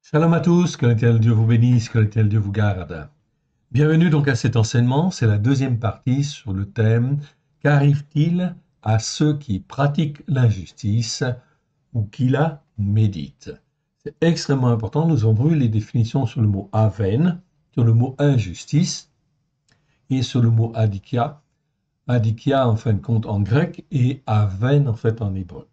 Shalom à tous, que l'Éternel Dieu vous bénisse, que l'Éternel Dieu vous garde. Bienvenue donc à cet enseignement, c'est la deuxième partie sur le thème « Qu'arrive-t-il à ceux qui pratiquent l'injustice ou qui la méditent ?» C'est extrêmement important, nous avons vu les définitions sur le mot « aven », sur le mot « injustice » et sur le mot « adikia ». Adikia en fin de compte en grec et aven en fait en hébreu.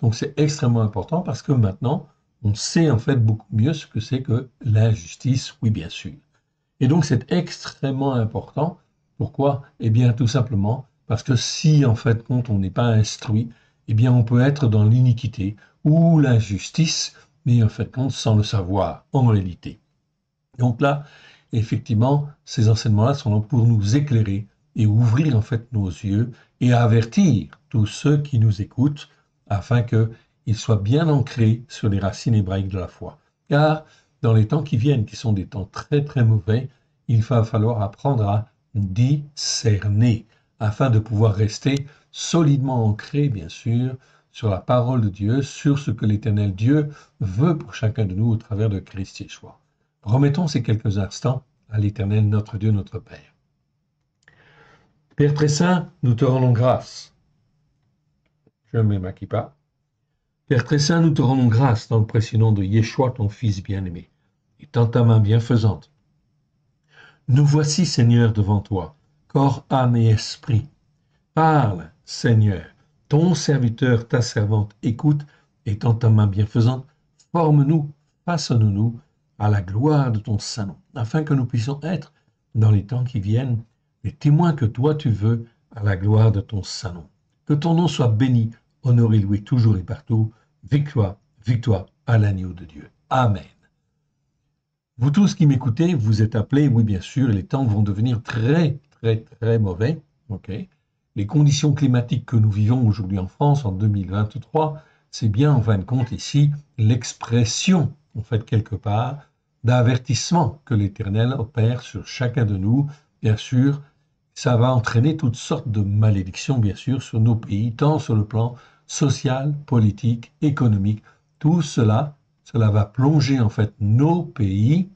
Donc c'est extrêmement important parce que maintenant, on sait en fait beaucoup mieux ce que c'est que l'injustice, oui bien sûr. Et donc c'est extrêmement important. Pourquoi? Eh bien tout simplement parce que si en fait compte on n'est pas instruit, eh bien on peut être dans l'iniquité ou l'injustice, mais en fait compte sans le savoir en réalité. Donc là, effectivement, ces enseignements-là sont là pour nous éclairer et ouvrir en fait nos yeux et avertir tous ceux qui nous écoutent afin qu'ils soient bien ancrés sur les racines hébraïques de la foi. Car dans les temps qui viennent, qui sont des temps très très mauvais, il va falloir apprendre à discerner afin de pouvoir rester solidement ancré, bien sûr, sur la parole de Dieu, sur ce que l'Éternel Dieu veut pour chacun de nous au travers de Christ Yeshua. Remettons ces quelques instants à l'Éternel, notre Dieu, notre Père. Père très saint, nous te rendons grâce. Je mets ma kippa. Père très saint, nous te rendons grâce dans le précieux nom de Yeshua, ton Fils bien-aimé, et dans ta main bienfaisante. Nous voici, Seigneur, devant toi, corps, âme et esprit. Parle, Seigneur, ton serviteur, ta servante, écoute, et dans ta main bienfaisante, forme-nous, façonne-nous à la gloire de ton saint nom, afin que nous puissions être, dans les temps qui viennent, les témoins que toi tu veux à la gloire de ton saint nom. Que ton nom soit béni, honoré, loué, toujours et partout. Victoire, victoire à l'agneau de Dieu. Amen. Vous tous qui m'écoutez, vous êtes appelés, oui bien sûr, les temps vont devenir très, très, très mauvais. Okay. Les conditions climatiques que nous vivons aujourd'hui en France, en 2023, c'est bien en fin de compte ici l'expression, en fait quelque part, d'avertissement que l'Éternel opère sur chacun de nous. Bien sûr, ça va entraîner toutes sortes de malédictions, bien sûr, sur nos pays, tant sur le plan social, politique, économique. Tout cela va plonger en fait nos pays,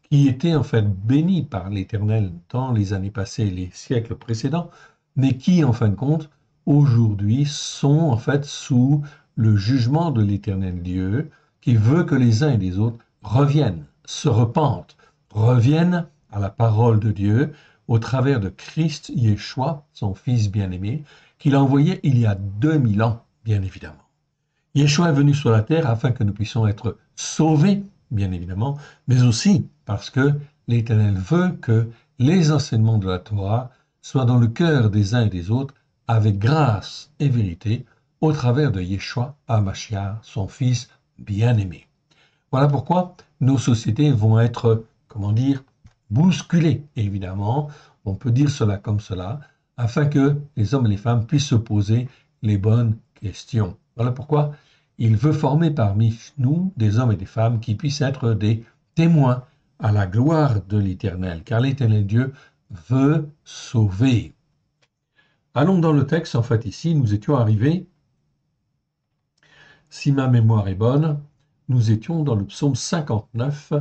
qui étaient en fait bénis par l'Éternel dans les années passées, les siècles précédents, mais qui en fin de compte aujourd'hui sont en fait sous le jugement de l'Éternel Dieu, qui veut que les uns et les autres reviennent, se repentent, reviennent à la parole de Dieu au travers de Christ Yeshua, son Fils bien-aimé, qu'il a envoyé il y a 2000 ans, bien évidemment. Yeshua est venu sur la terre afin que nous puissions être sauvés, bien évidemment, mais aussi parce que l'Éternel veut que les enseignements de la Torah soient dans le cœur des uns et des autres avec grâce et vérité au travers de Yeshua HaMashiach, son Fils bien-aimé. Voilà pourquoi nos sociétés vont être, comment dire, bousculées, évidemment, on peut dire cela comme cela, afin que les hommes et les femmes puissent se poser les bonnes questions. Voilà pourquoi il veut former parmi nous des hommes et des femmes qui puissent être des témoins à la gloire de l'Éternel, car l'Éternel Dieu veut sauver. Allons dans le texte, en fait ici, nous étions arrivés, si ma mémoire est bonne, nous étions dans le psaume 59,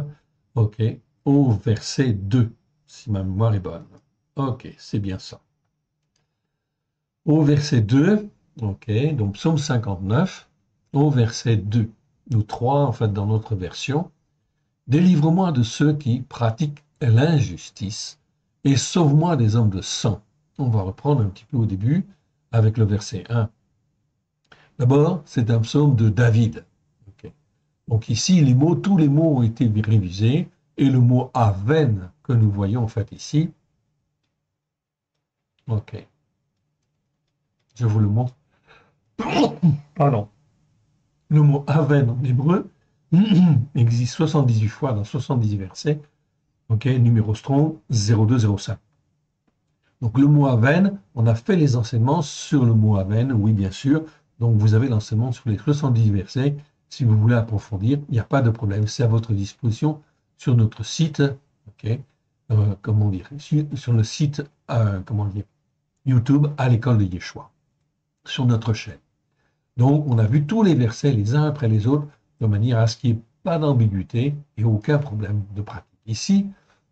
au verset 2, si ma mémoire est bonne. Ok, c'est bien ça. Au verset 2, donc psaume 59, au verset 2, nous 3 en fait dans notre version, « Délivre-moi de ceux qui pratiquent l'injustice et sauve-moi des hommes de sang. » On va reprendre un petit peu au début avec le verset 1. D'abord, c'est un psaume de David. Donc ici, tous les mots ont été révisés et le mot « aven » que nous voyons en fait ici, je vous le montre. Pardon. Le mot « aven » en hébreu existe 78 fois dans 70 versets, numéro strong 0205. Donc le mot « aven », on a fait les enseignements sur le mot « aven », oui bien sûr, donc vous avez l'enseignement sur les 70 versets, si vous voulez approfondir, il n'y a pas de problème, c'est à votre disposition sur notre site, sur le site, YouTube à l'école de Yeshua, sur notre chaîne. Donc, on a vu tous les versets les uns après les autres, de manière à ce qu'il y ait pas d'ambiguïté et aucun problème de pratique. Ici,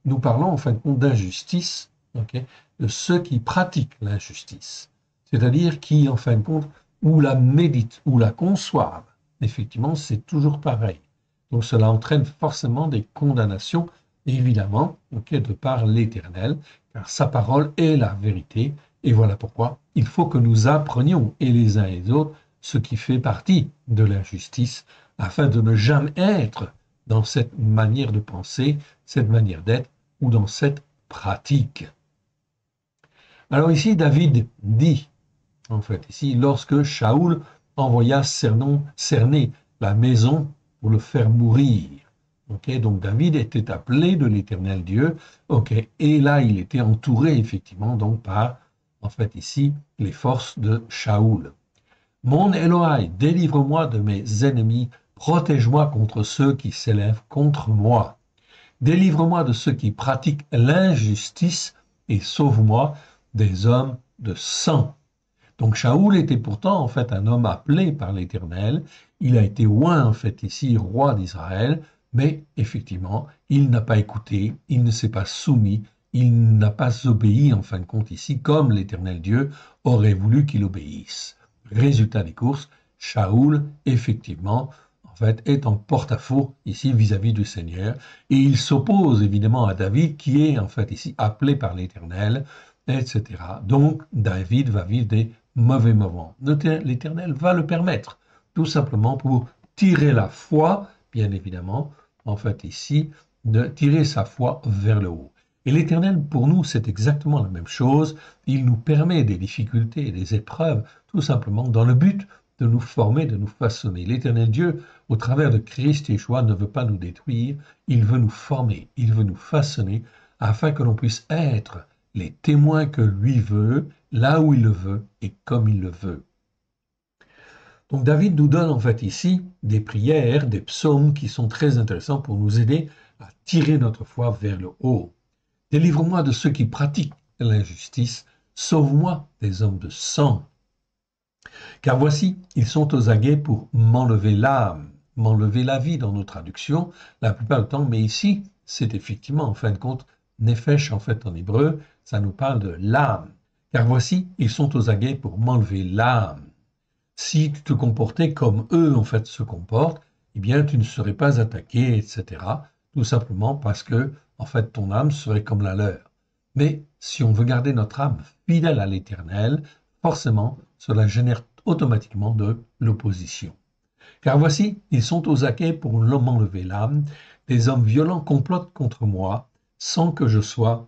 nous parlons en fin de compte d'injustice, okay, de ceux qui pratiquent l'injustice, c'est-à-dire qui, en fin de compte, ou la méditent, ou la conçoivent. Effectivement, c'est toujours pareil. Donc cela entraîne forcément des condamnations, évidemment, okay, de par l'Éternel, car sa parole est la vérité. Et voilà pourquoi il faut que nous apprenions, et les uns et les autres, ce qui fait partie de l'injustice, afin de ne jamais être dans cette manière de penser, cette manière d'être, ou dans cette pratique. Alors ici, David dit, en fait, ici, lorsque Shaoul envoya cerner la maison pour le faire mourir. Okay, donc David était appelé de l'Éternel Dieu, okay, et là il était entouré effectivement donc par, en fait ici, les forces de Shaoul. Mon Elohai, délivre-moi de mes ennemis, protège-moi contre ceux qui s'élèvent contre moi. Délivre-moi de ceux qui pratiquent l'injustice et sauve-moi des hommes de sang. Donc Shaoul était pourtant en fait un homme appelé par l'Éternel. Il a été oint en fait ici roi d'Israël, mais effectivement, il n'a pas écouté, il ne s'est pas soumis, il n'a pas obéi en fin de compte ici comme l'Éternel Dieu aurait voulu qu'il obéisse. Résultat des courses, Shaoul effectivement en fait est en porte-à-faux ici vis-à-vis du Seigneur et il s'oppose évidemment à David qui est en fait ici appelé par l'Éternel, etc. Donc David va vivre des mauvais moments. L'Éternel va le permettre, tout simplement pour tirer la foi, bien évidemment, en fait ici, de tirer sa foi vers le haut. Et l'Éternel, pour nous, c'est exactement la même chose. Il nous permet des difficultés et des épreuves, tout simplement dans le but de nous former, de nous façonner. L'Éternel Dieu, au travers de Christ Yeshua, ne veut pas nous détruire, il veut nous former, il veut nous façonner, afin que l'on puisse être les témoins que lui veut, là où il le veut et comme il le veut. Donc David nous donne en fait ici des prières, des psaumes qui sont très intéressants pour nous aider à tirer notre foi vers le haut. Délivre-moi de ceux qui pratiquent l'injustice, sauve-moi des hommes de sang. Car voici, ils sont aux aguets pour m'enlever l'âme, m'enlever la vie dans nos traductions, la plupart du temps, mais ici, c'est effectivement en fin de compte, nefesh en fait en hébreu, ça nous parle de l'âme. Car voici, ils sont aux aguets pour m'enlever l'âme. Si tu te comportais comme eux en fait se comportent, eh bien tu ne serais pas attaqué, etc. Tout simplement parce que en fait ton âme serait comme la leur. Mais si on veut garder notre âme fidèle à l'Éternel, forcément cela génère automatiquement de l'opposition. Car voici, ils sont aux aguets pour m'enlever l'âme, des hommes violents complotent contre moi, sans que je sois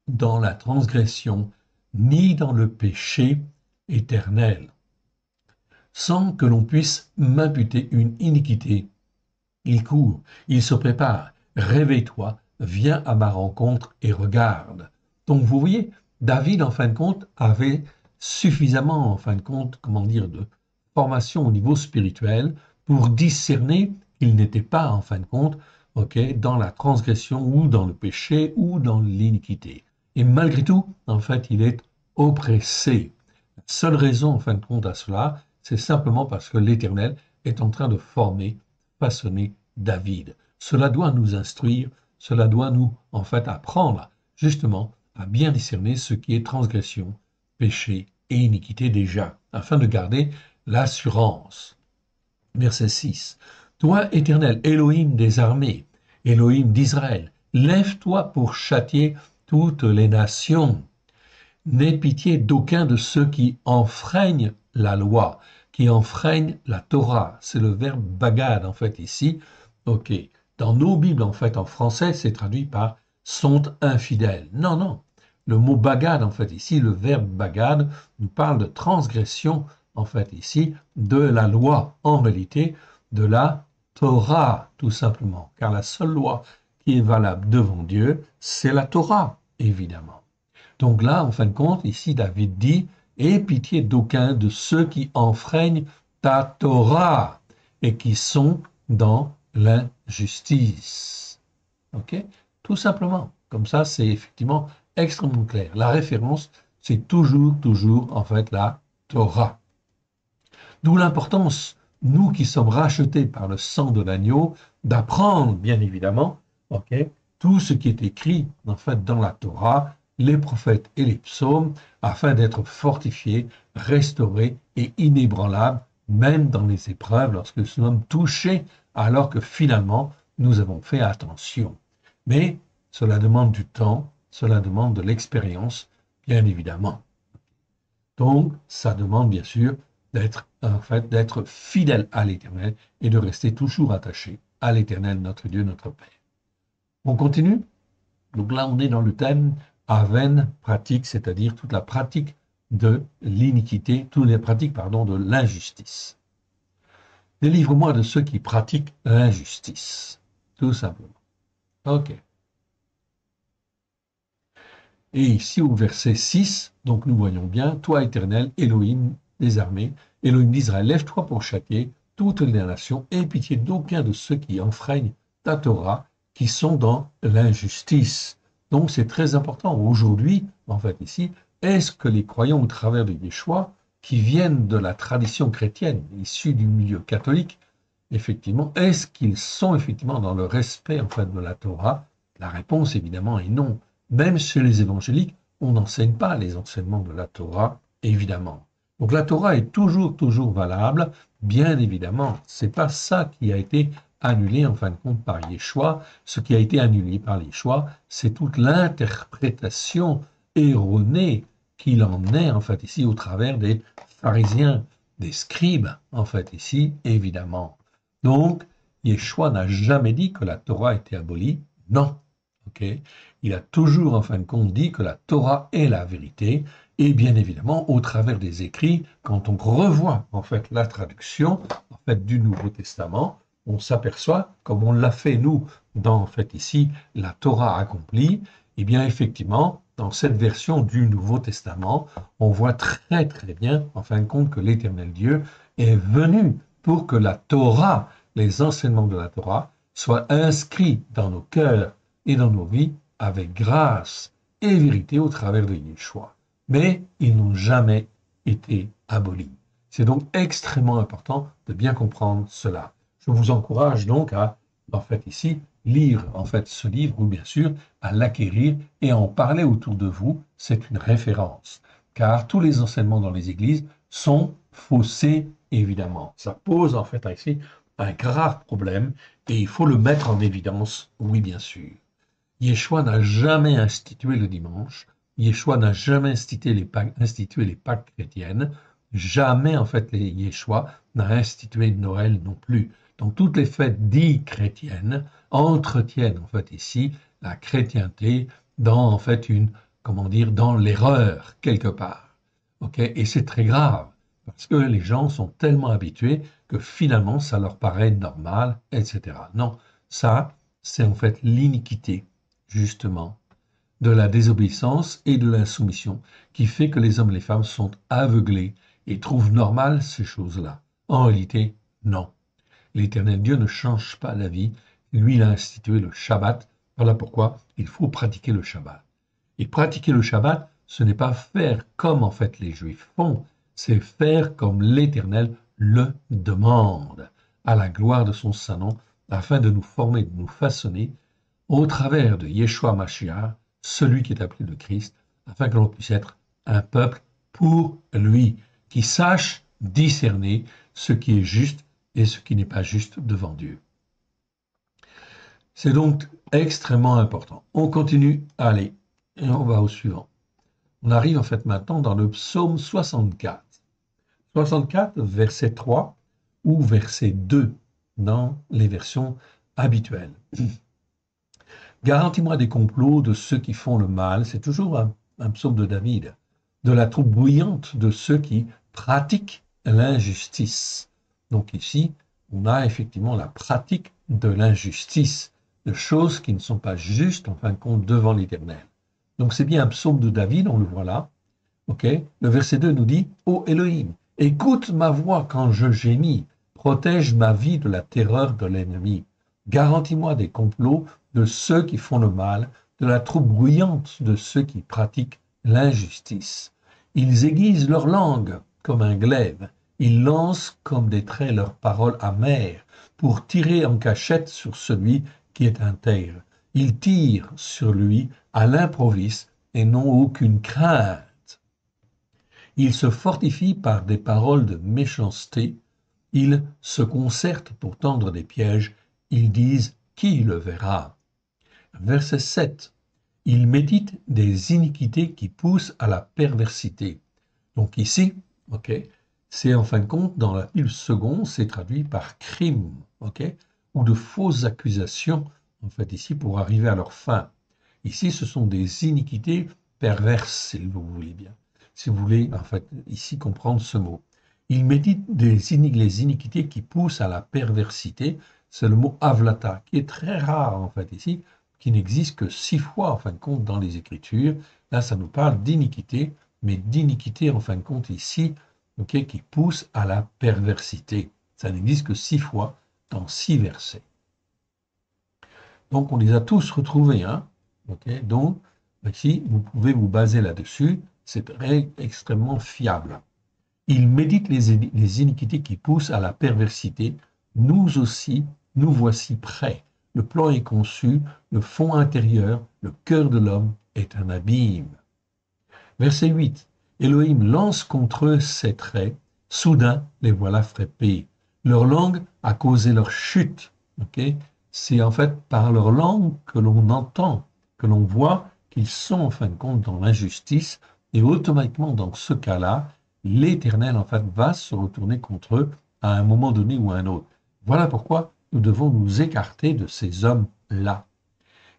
dans la transgression, ni dans le péché éternel, sans que l'on puisse m'imputer une iniquité. Il court, il se prépare, réveille-toi, viens à ma rencontre et regarde. Donc vous voyez, David, en fin de compte, avait suffisamment, en fin de compte, comment dire, de formation au niveau spirituel pour discerner qu'il n'était pas, en fin de compte, dans la transgression ou dans le péché ou dans l'iniquité. Et malgré tout, en fait, il est oppressé. La seule raison, en fin de compte, à cela, c'est simplement parce que l'Éternel est en train de former, façonner David. Cela doit nous instruire, cela doit nous, en fait, apprendre, justement, à bien discerner ce qui est transgression, péché et iniquité déjà, afin de garder l'assurance. Verset 6. Toi, Éternel, Élohim des armées, Élohim d'Israël, lève-toi pour châtier toutes les nations. N'aie pitié d'aucun de ceux qui enfreignent la loi, qui enfreignent la Torah. C'est le verbe bagad, en fait, ici. Ok. Dans nos Bibles, en fait, en français, c'est traduit par sont infidèles. Non, non. Le mot bagad, en fait, ici, le verbe bagad, nous parle de transgression, en fait, ici, de la loi, en réalité, de la Torah, tout simplement. Car la seule loi qui est valable devant Dieu, c'est la Torah, évidemment. Donc là, en fin de compte, ici, David dit « Aie pitié d'aucun de ceux qui enfreignent ta Torah et qui sont dans l'injustice. » Ok? Tout simplement. Comme ça, c'est effectivement extrêmement clair. La référence, c'est toujours, en fait, la Torah. D'où l'importance nous qui sommes rachetés par le sang de l'agneau, d'apprendre, bien évidemment, ok, tout ce qui est écrit, en fait, dans la Torah, les prophètes et les psaumes, afin d'être fortifiés, restaurés et inébranlables, même dans les épreuves, lorsque nous sommes touchés, alors que finalement, nous avons fait attention. Mais cela demande du temps, cela demande de l'expérience, bien évidemment. Donc, ça demande bien sûr d'être fidèle à l'Éternel et de rester toujours attaché à l'Éternel, notre Dieu, notre Père. On continue. Donc là, on est dans le thème Aven pratique, c'est-à-dire toute la pratique de l'iniquité, toutes les pratiques, pardon, de l'injustice. Délivre-moi de ceux qui pratiquent l'injustice, tout simplement. Ok. Et ici, au verset 6, donc nous voyons bien, toi, Éternel, Élohim des armées, Élohim d'Israël, lève-toi pour châtier toutes les nations, et pitié d'aucun de ceux qui enfreignent ta Torah, qui sont dans l'injustice. Donc c'est très important. Aujourd'hui, en fait ici, est-ce que les croyants au travers de Yeshua, qui viennent de la tradition chrétienne, issus du milieu catholique, effectivement, est-ce qu'ils sont effectivement dans le respect en fait de la Torah? La réponse évidemment est non. Même chez les évangéliques, on n'enseigne pas les enseignements de la Torah, évidemment. Donc la Torah est toujours valable, bien évidemment. C'est pas ça qui a été annulé en fin de compte par Yeshua. Ce qui a été annulé par Yeshua, c'est toute l'interprétation erronée qu'il en est en fait ici au travers des pharisiens, des scribes en fait ici, évidemment. Donc, Yeshua n'a jamais dit que la Torah était abolie, non. Okay. Il a toujours, en fin de compte, dit que la Torah est la vérité, et bien évidemment, au travers des écrits, quand on revoit en fait la traduction en fait du Nouveau Testament, on s'aperçoit, comme on l'a fait nous dans en fait ici la Torah accomplie, et bien effectivement, dans cette version du Nouveau Testament, on voit très bien, en fin de compte, que l'Éternel Dieu est venu pour que la Torah, les enseignements de la Torah, soient inscrits dans nos cœurs et dans nos vies avec grâce et vérité au travers de Yeshua. Mais ils n'ont jamais été abolis. C'est donc extrêmement important de bien comprendre cela. Je vous encourage donc à, en fait ici, lire en fait ce livre, ou bien sûr à l'acquérir et à en parler autour de vous. C'est une référence, car tous les enseignements dans les églises sont faussés, évidemment. Ça pose en fait ici un grave problème et il faut le mettre en évidence, oui bien sûr. Yeshua n'a jamais institué le dimanche, Yeshua n'a jamais institué les Pâques chrétiennes, jamais en fait Yeshua n'a institué Noël non plus. Donc toutes les fêtes dites chrétiennes entretiennent en fait ici la chrétienté dans en fait dans l'erreur quelque part. Okay. Et c'est très grave parce que les gens sont tellement habitués que finalement ça leur paraît normal, etc. Non, ça c'est en fait l'iniquité justement de la désobéissance et de l'insoumission qui fait que les hommes et les femmes sont aveuglés et trouvent normales ces choses-là. En réalité, non. L'Éternel Dieu ne change pas la vie. Lui, il a institué le Shabbat. Voilà pourquoi il faut pratiquer le Shabbat. Et pratiquer le Shabbat, ce n'est pas faire comme en fait les Juifs font, c'est faire comme l'Éternel le demande, à la gloire de son saint nom, afin de nous former, de nous façonner au travers de Yeshua Mashiach, celui qui est appelé le Christ, afin que l'on puisse être un peuple pour lui, qui sache discerner ce qui est juste et ce qui n'est pas juste devant Dieu. C'est donc extrêmement important. On continue, allez, et on va au suivant. On arrive en fait maintenant dans le psaume 64. 64, verset 3 ou verset 2 dans les versions habituelles. Garantis-moi des complots de ceux qui font le mal, c'est toujours un psaume de David, de la troupe bruyante de ceux qui pratiquent l'injustice. Donc ici, on a effectivement la pratique de l'injustice, de choses qui ne sont pas justes en fin de compte devant l'Éternel. Donc c'est bien un psaume de David, on le voit là. Okay. Le verset 2 nous dit « Ô Elohim, écoute ma voix quand je gémis, protège ma vie de la terreur de l'ennemi. Garantis-moi des complots de ceux qui font le mal, de la troupe bruyante de ceux qui pratiquent l'injustice. Ils aiguisent leur langue comme un glaive Ils lancent comme des traits leurs paroles amères pour tirer en cachette sur celui qui est intègre. Ils tirent sur lui à l'improviste et n'ont aucune crainte. Ils se fortifient par des paroles de méchanceté. Ils se concertent pour tendre des pièges. Ils disent qui le verra. Verset 7. Ils méditent des iniquités qui poussent à la perversité. Donc ici, ok, c'est en fin de compte, dans la Bible seconde, c'est traduit par crime, ok, ou de fausses accusations, en fait, ici, pour arriver à leur fin. Ici, ce sont des iniquités perverses, si vous voulez bien. Si vous voulez, en fait, ici, comprendre ce mot. Ils méditent les iniquités qui poussent à la perversité. C'est le mot avlata, qui est très rare, en fait, ici, qui n'existe que 6 fois, en fin de compte, dans les Écritures. Là, ça nous parle d'iniquité, mais d'iniquité, en fin de compte, ici, okay, qui pousse à la perversité. Ça n'existe que 6 fois dans 6 versets. Donc, on les a tous retrouvés. Hein, okay, donc, ici, vous pouvez vous baser là-dessus. C'est extrêmement fiable. Il médite les iniquités qui poussent à la perversité. Nous aussi, nous voici prêts. Le plan est conçu, le fond intérieur, le cœur de l'homme est un abîme. Verset 8. Elohim lance contre eux ses traits, soudain les voilà frappés. Leur langue a causé leur chute. Okay, c'est en fait par leur langue que l'on entend, que l'on voit qu'ils sont en fin de compte dans l'injustice, et automatiquement dans ce cas-là, l'Éternel en fait va se retourner contre eux à un moment donné ou à un autre. Voilà pourquoi nous devons nous écarter de ces hommes-là.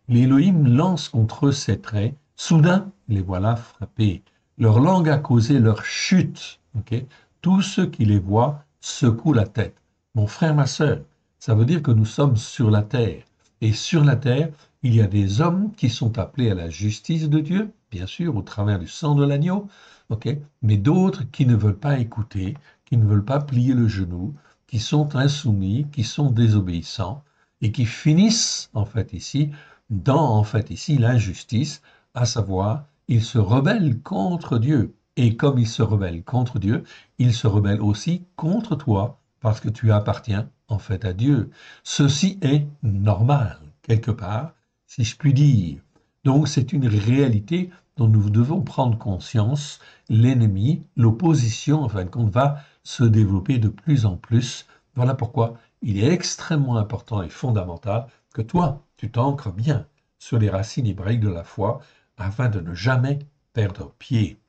L'Élohim lance contre eux ses traits, soudain les voilà frappés. Leur langue a causé leur chute. Okay, tous ceux qui les voient secouent la tête. Mon frère, ma sœur, ça veut dire que nous sommes sur la terre. Et sur la terre, il y a des hommes qui sont appelés à la justice de Dieu, bien sûr, au travers du sang de l'agneau, okay, mais d'autres qui ne veulent pas écouter, qui ne veulent pas plier le genou, qui sont insoumis, qui sont désobéissants, et qui finissent, en fait, ici, dans, en fait, ici, l'injustice, à savoir, ils se rebellent contre Dieu. Et comme ils se rebellent contre Dieu, ils se rebellent aussi contre toi, parce que tu appartiens, en fait, à Dieu. Ceci est normal, quelque part, si je puis dire. Donc, c'est une réalité dont nous devons prendre conscience. L'ennemi, l'opposition, en fin de compte, va se développer de plus en plus. Voilà pourquoi il est extrêmement important et fondamental que toi, tu t'ancres bien sur les racines hébraïques de la foi afin de ne jamais perdre pied.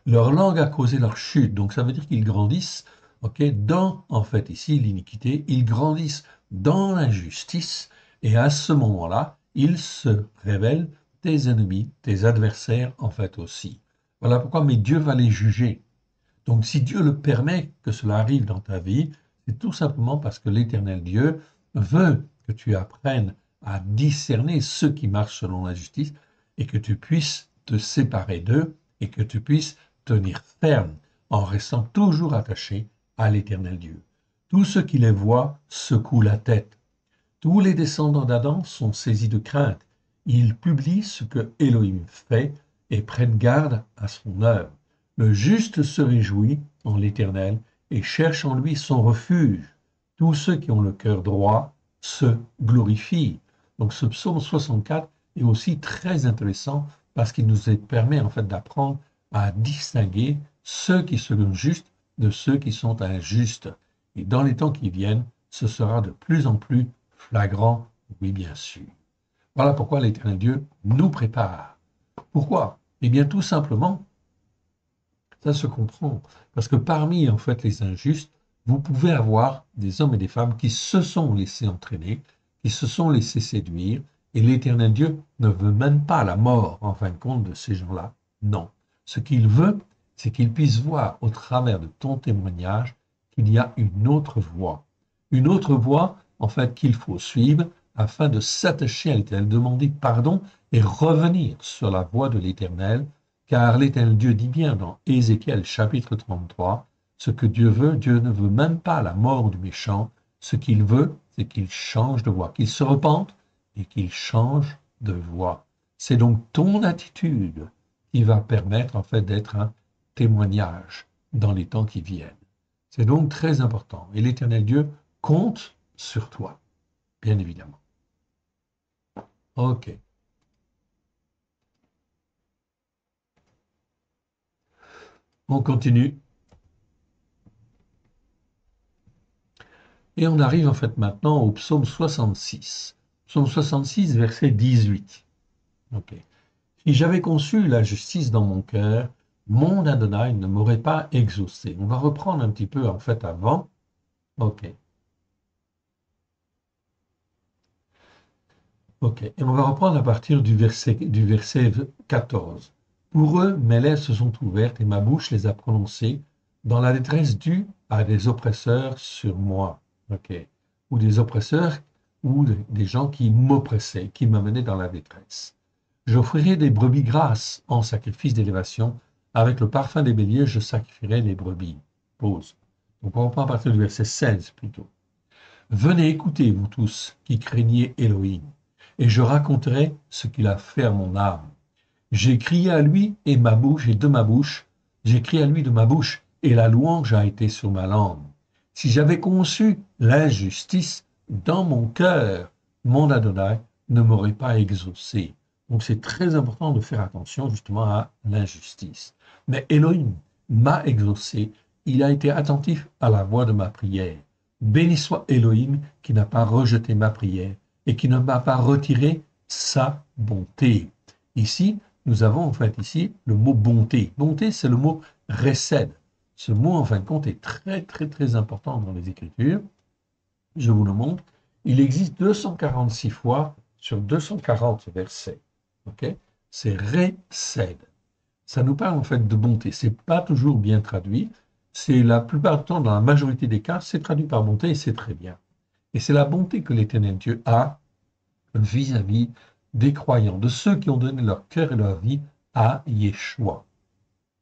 Leur langue a causé leur chute, donc ça veut dire qu'ils grandissent okay, dans, en fait, ici, l'iniquité, ils grandissent dans l'injustice, et à ce moment-là, ils se révèlent tes ennemis, tes adversaires, en fait, aussi. Voilà pourquoi, mais Dieu va les juger. Donc, si Dieu le permet que cela arrive dans ta vie, c'est tout simplement parce que l'Éternel Dieu veut que tu apprennes à discerner ceux qui marchent selon la justice et que tu puisses te séparer d'eux et que tu puisses tenir ferme en restant toujours attaché à l'Éternel Dieu. Tous ceux qui les voient secouent la tête. Tous les descendants d'Adam sont saisis de crainte. Ils publient ce que Elohim fait et prennent garde à son œuvre. Le juste se réjouit en l'Éternel et cherche en lui son refuge. Tous ceux qui ont le cœur droit se glorifient. Donc ce psaume 64 est aussi très intéressant parce qu'il nous permet en fait d'apprendre à distinguer ceux qui sont justes de ceux qui sont injustes. Et dans les temps qui viennent, ce sera de plus en plus flagrant, oui bien sûr. Voilà pourquoi l'Éternel Dieu nous prépare. Pourquoi? Eh bien tout simplement, ça se comprend, parce que parmi en fait les injustes, vous pouvez avoir des hommes et des femmes qui se sont laissés entraîner, qui se sont laissés séduire, et l'Éternel Dieu ne veut même pas la mort en fin de compte de ces gens-là. Non. Ce qu'il veut, c'est qu'ils puissent voir au travers de ton témoignage qu'il y a une autre voie. Une autre voie, en fait, qu'il faut suivre afin de s'attacher à l'Éternel, demander pardon et revenir sur la voie de l'Éternel, car l'Éternel Dieu dit bien dans Ézéchiel chapitre 33, ce que Dieu veut, Dieu ne veut même pas la mort du méchant, ce qu'il veut, c'est qu'il change de voie, qu'il se repente et qu'il change de voie. C'est donc ton attitude qui va permettre en fait d'être un témoignage dans les temps qui viennent. C'est donc très important. Et l'Éternel Dieu compte sur toi, bien évidemment. Ok. On continue. Et on arrive en fait maintenant au psaume 66. Psaume 66, verset 18. Ok. Si j'avais conçu la justice dans mon cœur, mon Adonai ne m'aurait pas exaucé. On va reprendre un petit peu en fait avant. Ok. Ok. Et on va reprendre à partir du verset 14. Pour eux, mes lèvres se sont ouvertes et ma bouche les a prononcées dans la détresse due à des oppresseurs sur moi. Ok. Ou des oppresseurs ou des gens qui m'oppressaient, qui m'amenaient dans la détresse. J'offrirai des brebis grasses en sacrifice d'élévation. Avec le parfum des béliers, je sacrifierai les brebis. Pause. Donc on reprend à partir du verset 16 plutôt. Venez écouter, vous tous qui craignez Elohim, et je raconterai ce qu'il a fait à mon âme. J'ai crié à lui et ma bouche et de ma bouche, j'ai crié à lui de ma bouche, et la louange a été sur ma langue. Si j'avais conçu l'injustice dans mon cœur, mon Adonai ne m'aurait pas exaucé. Donc c'est très important de faire attention justement à l'injustice. Mais Elohim m'a exaucé, il a été attentif à la voix de ma prière. Béni soit Elohim qui n'a pas rejeté ma prière et qui ne m'a pas retiré sa bonté. Ici, nous avons en fait ici le mot bonté. Bonté, c'est le mot récède. Ce mot, en fin de compte, est très, très, très important dans les Écritures. Je vous le montre. Il existe 246 fois sur 240 versets. Ok? C'est récède. Ça nous parle en fait de bonté. C'est pas toujours bien traduit. C'est la plupart du temps, dans la majorité des cas, c'est traduit par bonté et c'est très bien. Et c'est la bonté que l'Éternel Dieu a vis-à-vis des croyants, de ceux qui ont donné leur cœur et leur vie à Yeshua,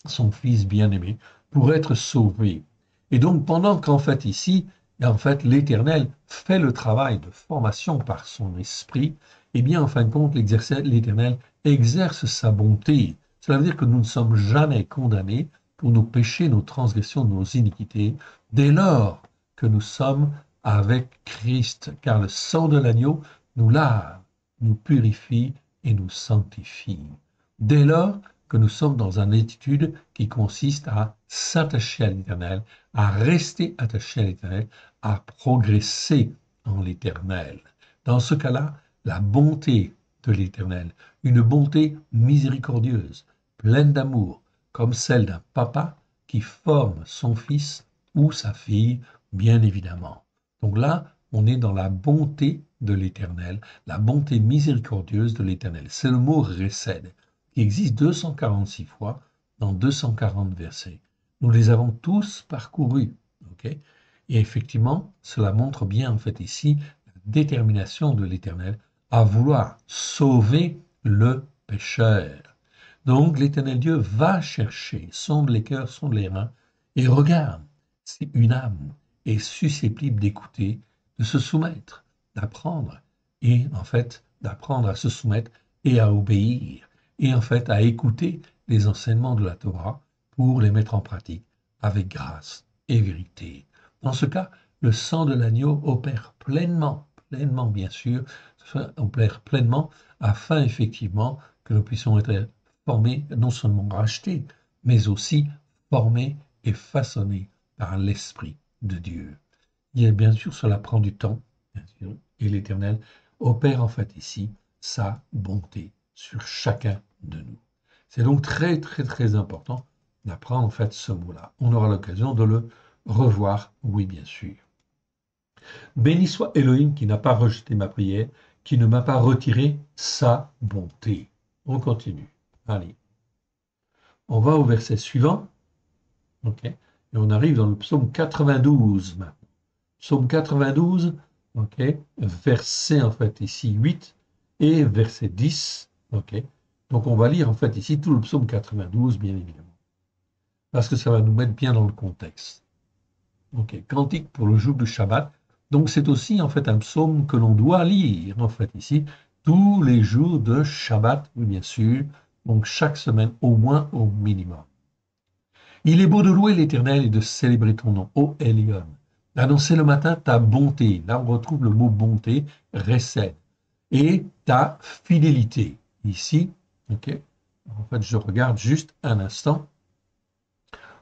son fils bien-aimé, pour être sauvés. Et donc, pendant qu'en fait ici, en fait, l'Éternel fait le travail de formation par son esprit, eh bien, en fin de compte, l'Éternel exerce sa bonté. Cela veut dire que nous ne sommes jamais condamnés pour nos péchés, nos transgressions, nos iniquités, dès lors que nous sommes avec Christ, car le sang de l'agneau nous lave, nous purifie et nous sanctifie. Dès lors que nous sommes dans une attitude qui consiste à s'attacher à l'Éternel, à rester attaché à l'Éternel, à progresser en l'Éternel. Dans ce cas-là, la bonté de l'Éternel, une bonté miséricordieuse, pleine d'amour, comme celle d'un papa qui forme son fils ou sa fille, bien évidemment. Donc là, on est dans la bonté de l'Éternel, la bonté miséricordieuse de l'Éternel. C'est le mot récède, qui existe 246 fois dans 240 versets. Nous les avons tous parcourus. Okay? Et effectivement, cela montre bien en fait ici la détermination de l'Éternel à vouloir sauver le pécheur. Donc l'Éternel Dieu va chercher, sonde les cœurs, sonde les reins, et regarde si une âme est susceptible d'écouter, de se soumettre, d'apprendre, et en fait d'apprendre à se soumettre et à obéir, et en fait à écouter les enseignements de la Torah pour les mettre en pratique avec grâce et vérité. Dans ce cas, le sang de l'agneau opère pleinement, pleinement bien sûr, opère pleinement afin effectivement que nous puissions être formés, non seulement rachetés, mais aussi formés et façonnés par l'Esprit de Dieu. Et bien sûr, cela prend du temps, bien sûr, et l'Éternel opère en fait ici sa bonté sur chacun de nous. C'est donc très, très, très important d'apprendre en fait ce mot-là. On aura l'occasion de le revoir, oui, bien sûr. Béni soit Elohim qui n'a pas rejeté ma prière, qui ne m'a pas retiré sa bonté. On continue. Allez. On va au verset suivant. OK. Et on arrive dans le psaume 92 maintenant. Psaume 92, OK. Verset en fait ici 8 et verset 10. OK. Donc on va lire en fait ici tout le psaume 92, bien évidemment. Parce que ça va nous mettre bien dans le contexte. OK. Cantique pour le jour du Shabbat. Donc c'est aussi en fait un psaume que l'on doit lire en fait ici tous les jours de Shabbat, oui bien sûr, donc chaque semaine au moins au minimum. Il est beau de louer l'Éternel et de célébrer ton nom, ô Elion. D'annoncer le matin ta bonté. Là, on retrouve le mot bonté, recède. Et ta fidélité. Ici, ok. En fait, je regarde juste un instant.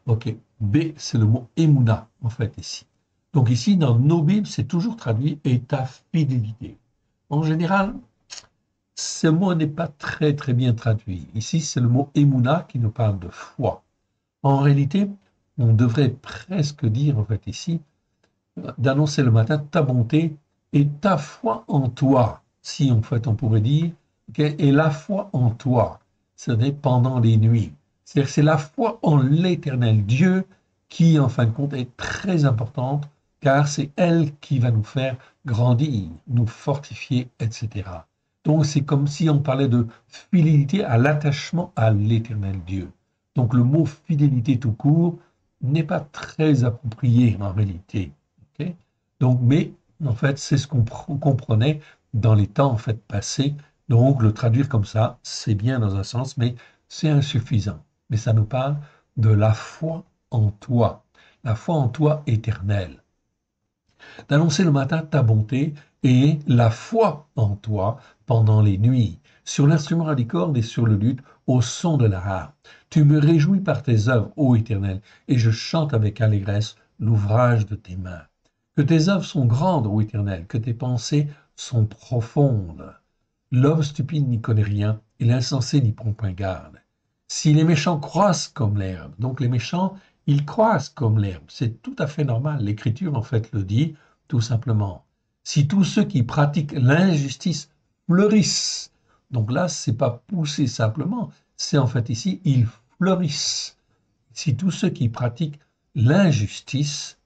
Ok. B, c'est le mot Emouna, en fait, ici. Donc ici, dans nos Bibles, c'est toujours traduit et ta fidélité. En général, ce mot n'est pas très très bien traduit. Ici, c'est le mot Emouna qui nous parle de foi. En réalité, on devrait presque dire, en fait, ici, d'annoncer le matin ta bonté et ta foi en toi. Si, en fait, on pourrait dire, okay, et la foi en toi, c'est pendant les nuits. C'est-à-dire que c'est la foi en l'Éternel Dieu qui, en fin de compte, est très importante, car c'est elle qui va nous faire grandir, nous fortifier, etc. Donc, c'est comme si on parlait de fidélité à l'attachement à l'Éternel Dieu. Donc, le mot fidélité tout court n'est pas très approprié en réalité. Okay. Donc, mais en fait, c'est ce qu'on comprenait dans les temps en fait passés. Donc, le traduire comme ça, c'est bien dans un sens, mais c'est insuffisant. Mais ça nous parle de la foi en toi, la foi en toi éternelle. D'annoncer le matin ta bonté et la foi en toi pendant les nuits, sur l'instrument à cordes et sur le luth, au son de la harpe. Tu me réjouis par tes œuvres, ô Éternel, et je chante avec allégresse l'ouvrage de tes mains. Que tes œuvres sont grandes, ô Éternel, que tes pensées sont profondes. L'homme stupide n'y connaît rien, et l'insensé n'y prend point garde. Si les méchants croissent comme l'herbe, donc les méchants, ils croissent comme l'herbe, c'est tout à fait normal. L'Écriture, en fait, le dit tout simplement. Si tous ceux qui pratiquent l'injustice fleurissent, donc là, c'est pas pousser simplement, c'est en fait ici, ils fleurissent. Si tous ceux qui pratiquent l'injustice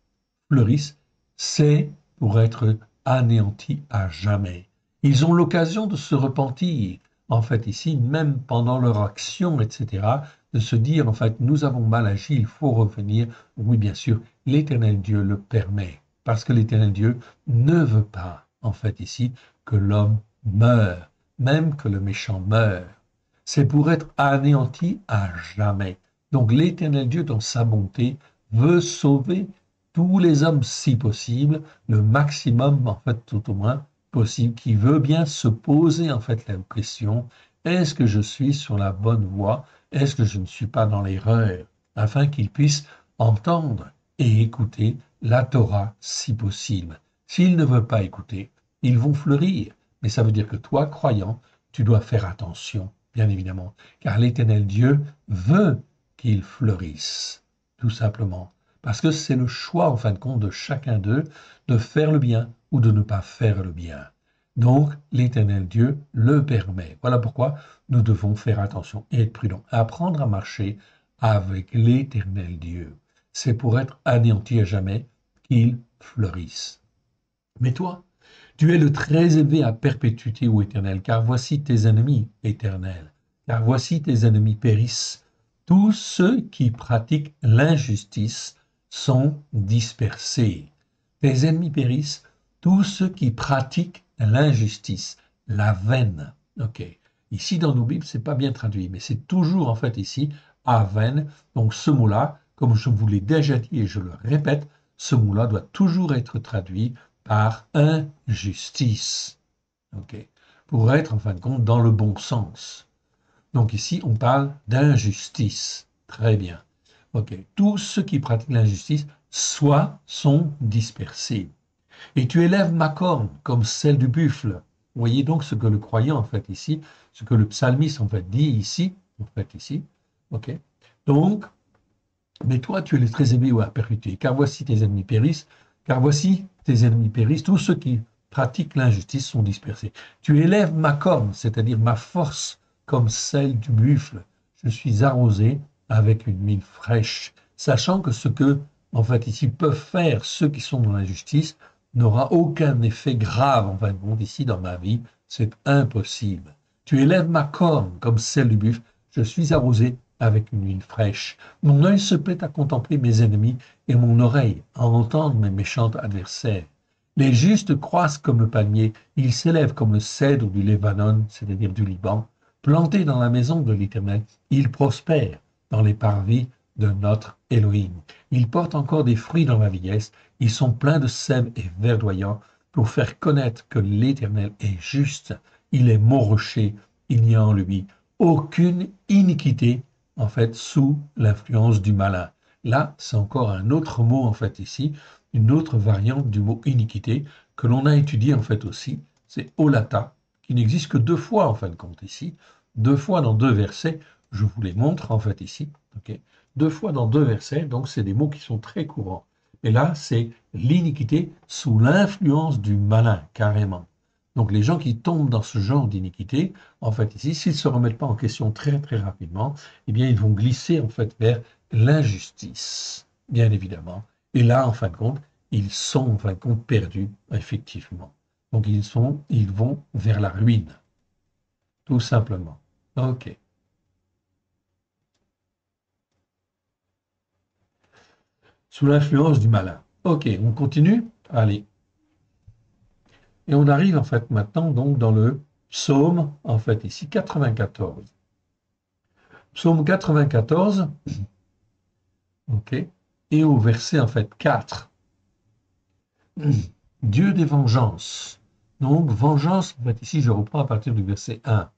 fleurissent, c'est pour être anéantis à jamais. Ils ont l'occasion de se repentir, en fait ici, même pendant leur action, etc., de se dire, en fait, nous avons mal agi, il faut revenir. Oui, bien sûr, l'Éternel Dieu le permet, parce que l'Éternel Dieu ne veut pas, en fait ici, que l'homme meure, même que le méchant meure. C'est pour être anéanti à jamais. Donc l'Éternel Dieu, dans sa bonté, veut sauver tous les hommes si possible, le maximum, en fait, tout au moins, possible, qui veut bien se poser, en fait, la question, est-ce que je suis sur la bonne voie? Est-ce que je ne suis pas dans l'erreur? Afin qu'ils puissent entendre et écouter la Torah si possible. S'ils ne veulent pas écouter, ils vont fleurir. Mais ça veut dire que toi, croyant, tu dois faire attention, bien évidemment, car l'Éternel Dieu veut qu'ils fleurissent, tout simplement. Parce que c'est le choix, en fin de compte, de chacun d'eux de faire le bien ou de ne pas faire le bien. Donc, l'Éternel Dieu le permet. Voilà pourquoi nous devons faire attention et être prudents. Apprendre à marcher avec l'Éternel Dieu. C'est pour être anéanti à jamais qu'il fleurisse. Mais toi, tu es le très élevé à perpétuité, ô Éternel, car voici tes ennemis, Éternel. Car voici tes ennemis périssent. Tous ceux qui pratiquent l'injustice sont dispersés. Tes ennemis périssent, tous ceux qui pratiquent l'injustice, la veine. Ok. Ici, dans nos Bibles, c'est pas bien traduit, mais c'est toujours, en fait, ici, aven. Donc, ce mot-là, comme je vous l'ai déjà dit et je le répète, ce mot-là doit toujours être traduit par injustice. Ok. Pour être, en fin de compte, dans le bon sens. Donc, ici, on parle d'injustice. Très bien. Ok. Tous ceux qui pratiquent l'injustice, soit sont dispersés. Et tu élèves ma corne comme celle du buffle. Vous voyez donc ce que le croyant, en fait, ici, ce que le psalmiste, en fait, dit ici, en fait, ici. Ok. Donc, mais toi, tu es le très aimé ou à perpétuer, car voici tes ennemis périssent, car voici tes ennemis périssent, tous ceux qui pratiquent l'injustice sont dispersés. Tu élèves ma corne, c'est-à-dire ma force, comme celle du buffle. Je suis arrosé avec une huile fraîche, sachant que ce que, en fait, ici, peuvent faire ceux qui sont dans l'injustice n'aura aucun effet grave, en fin de compte, ici, dans ma vie. C'est impossible. Tu élèves ma corne, comme celle du buffle. Je suis arrosé avec une huile fraîche. Mon œil se plaît à contempler mes ennemis et mon oreille à entendre mes méchants adversaires. Les justes croissent comme le palmier, ils s'élèvent comme le cèdre du Libanon, c'est-à-dire du Liban. Plantés dans la maison de l'Éternel, ils prospèrent dans les parvis de notre Elohim. Ils portent encore des fruits dans la vieillesse, ils sont pleins de sève et verdoyants pour faire connaître que l'Éternel est juste, il est mon rocher, il n'y a en lui aucune iniquité, en fait, sous l'influence du malin. Là, c'est encore un autre mot, en fait, ici, une autre variante du mot iniquité que l'on a étudié, en fait, aussi, c'est olata, qui n'existe que deux fois, en fin de compte, ici, deux fois dans deux versets, je vous les montre, en fait, ici, ok, deux fois dans deux versets, donc c'est des mots qui sont très courants. Et là, c'est l'iniquité sous l'influence du malin, carrément. Donc les gens qui tombent dans ce genre d'iniquité, en fait, ici, s'ils ne se remettent pas en question très très rapidement, eh bien, ils vont glisser en fait vers l'injustice, bien évidemment. Et là, en fin de compte, ils sont en fin de compte perdus, effectivement. Donc ils vont vers la ruine, tout simplement. Ok. Sous l'influence du malin. Ok, on continue. Allez. Et on arrive en fait maintenant donc dans le psaume, en fait ici 94. Psaume 94, ok, et au verset en fait 4. Dieu des vengeances. Donc vengeance, en fait ici je reprends à partir du verset 1.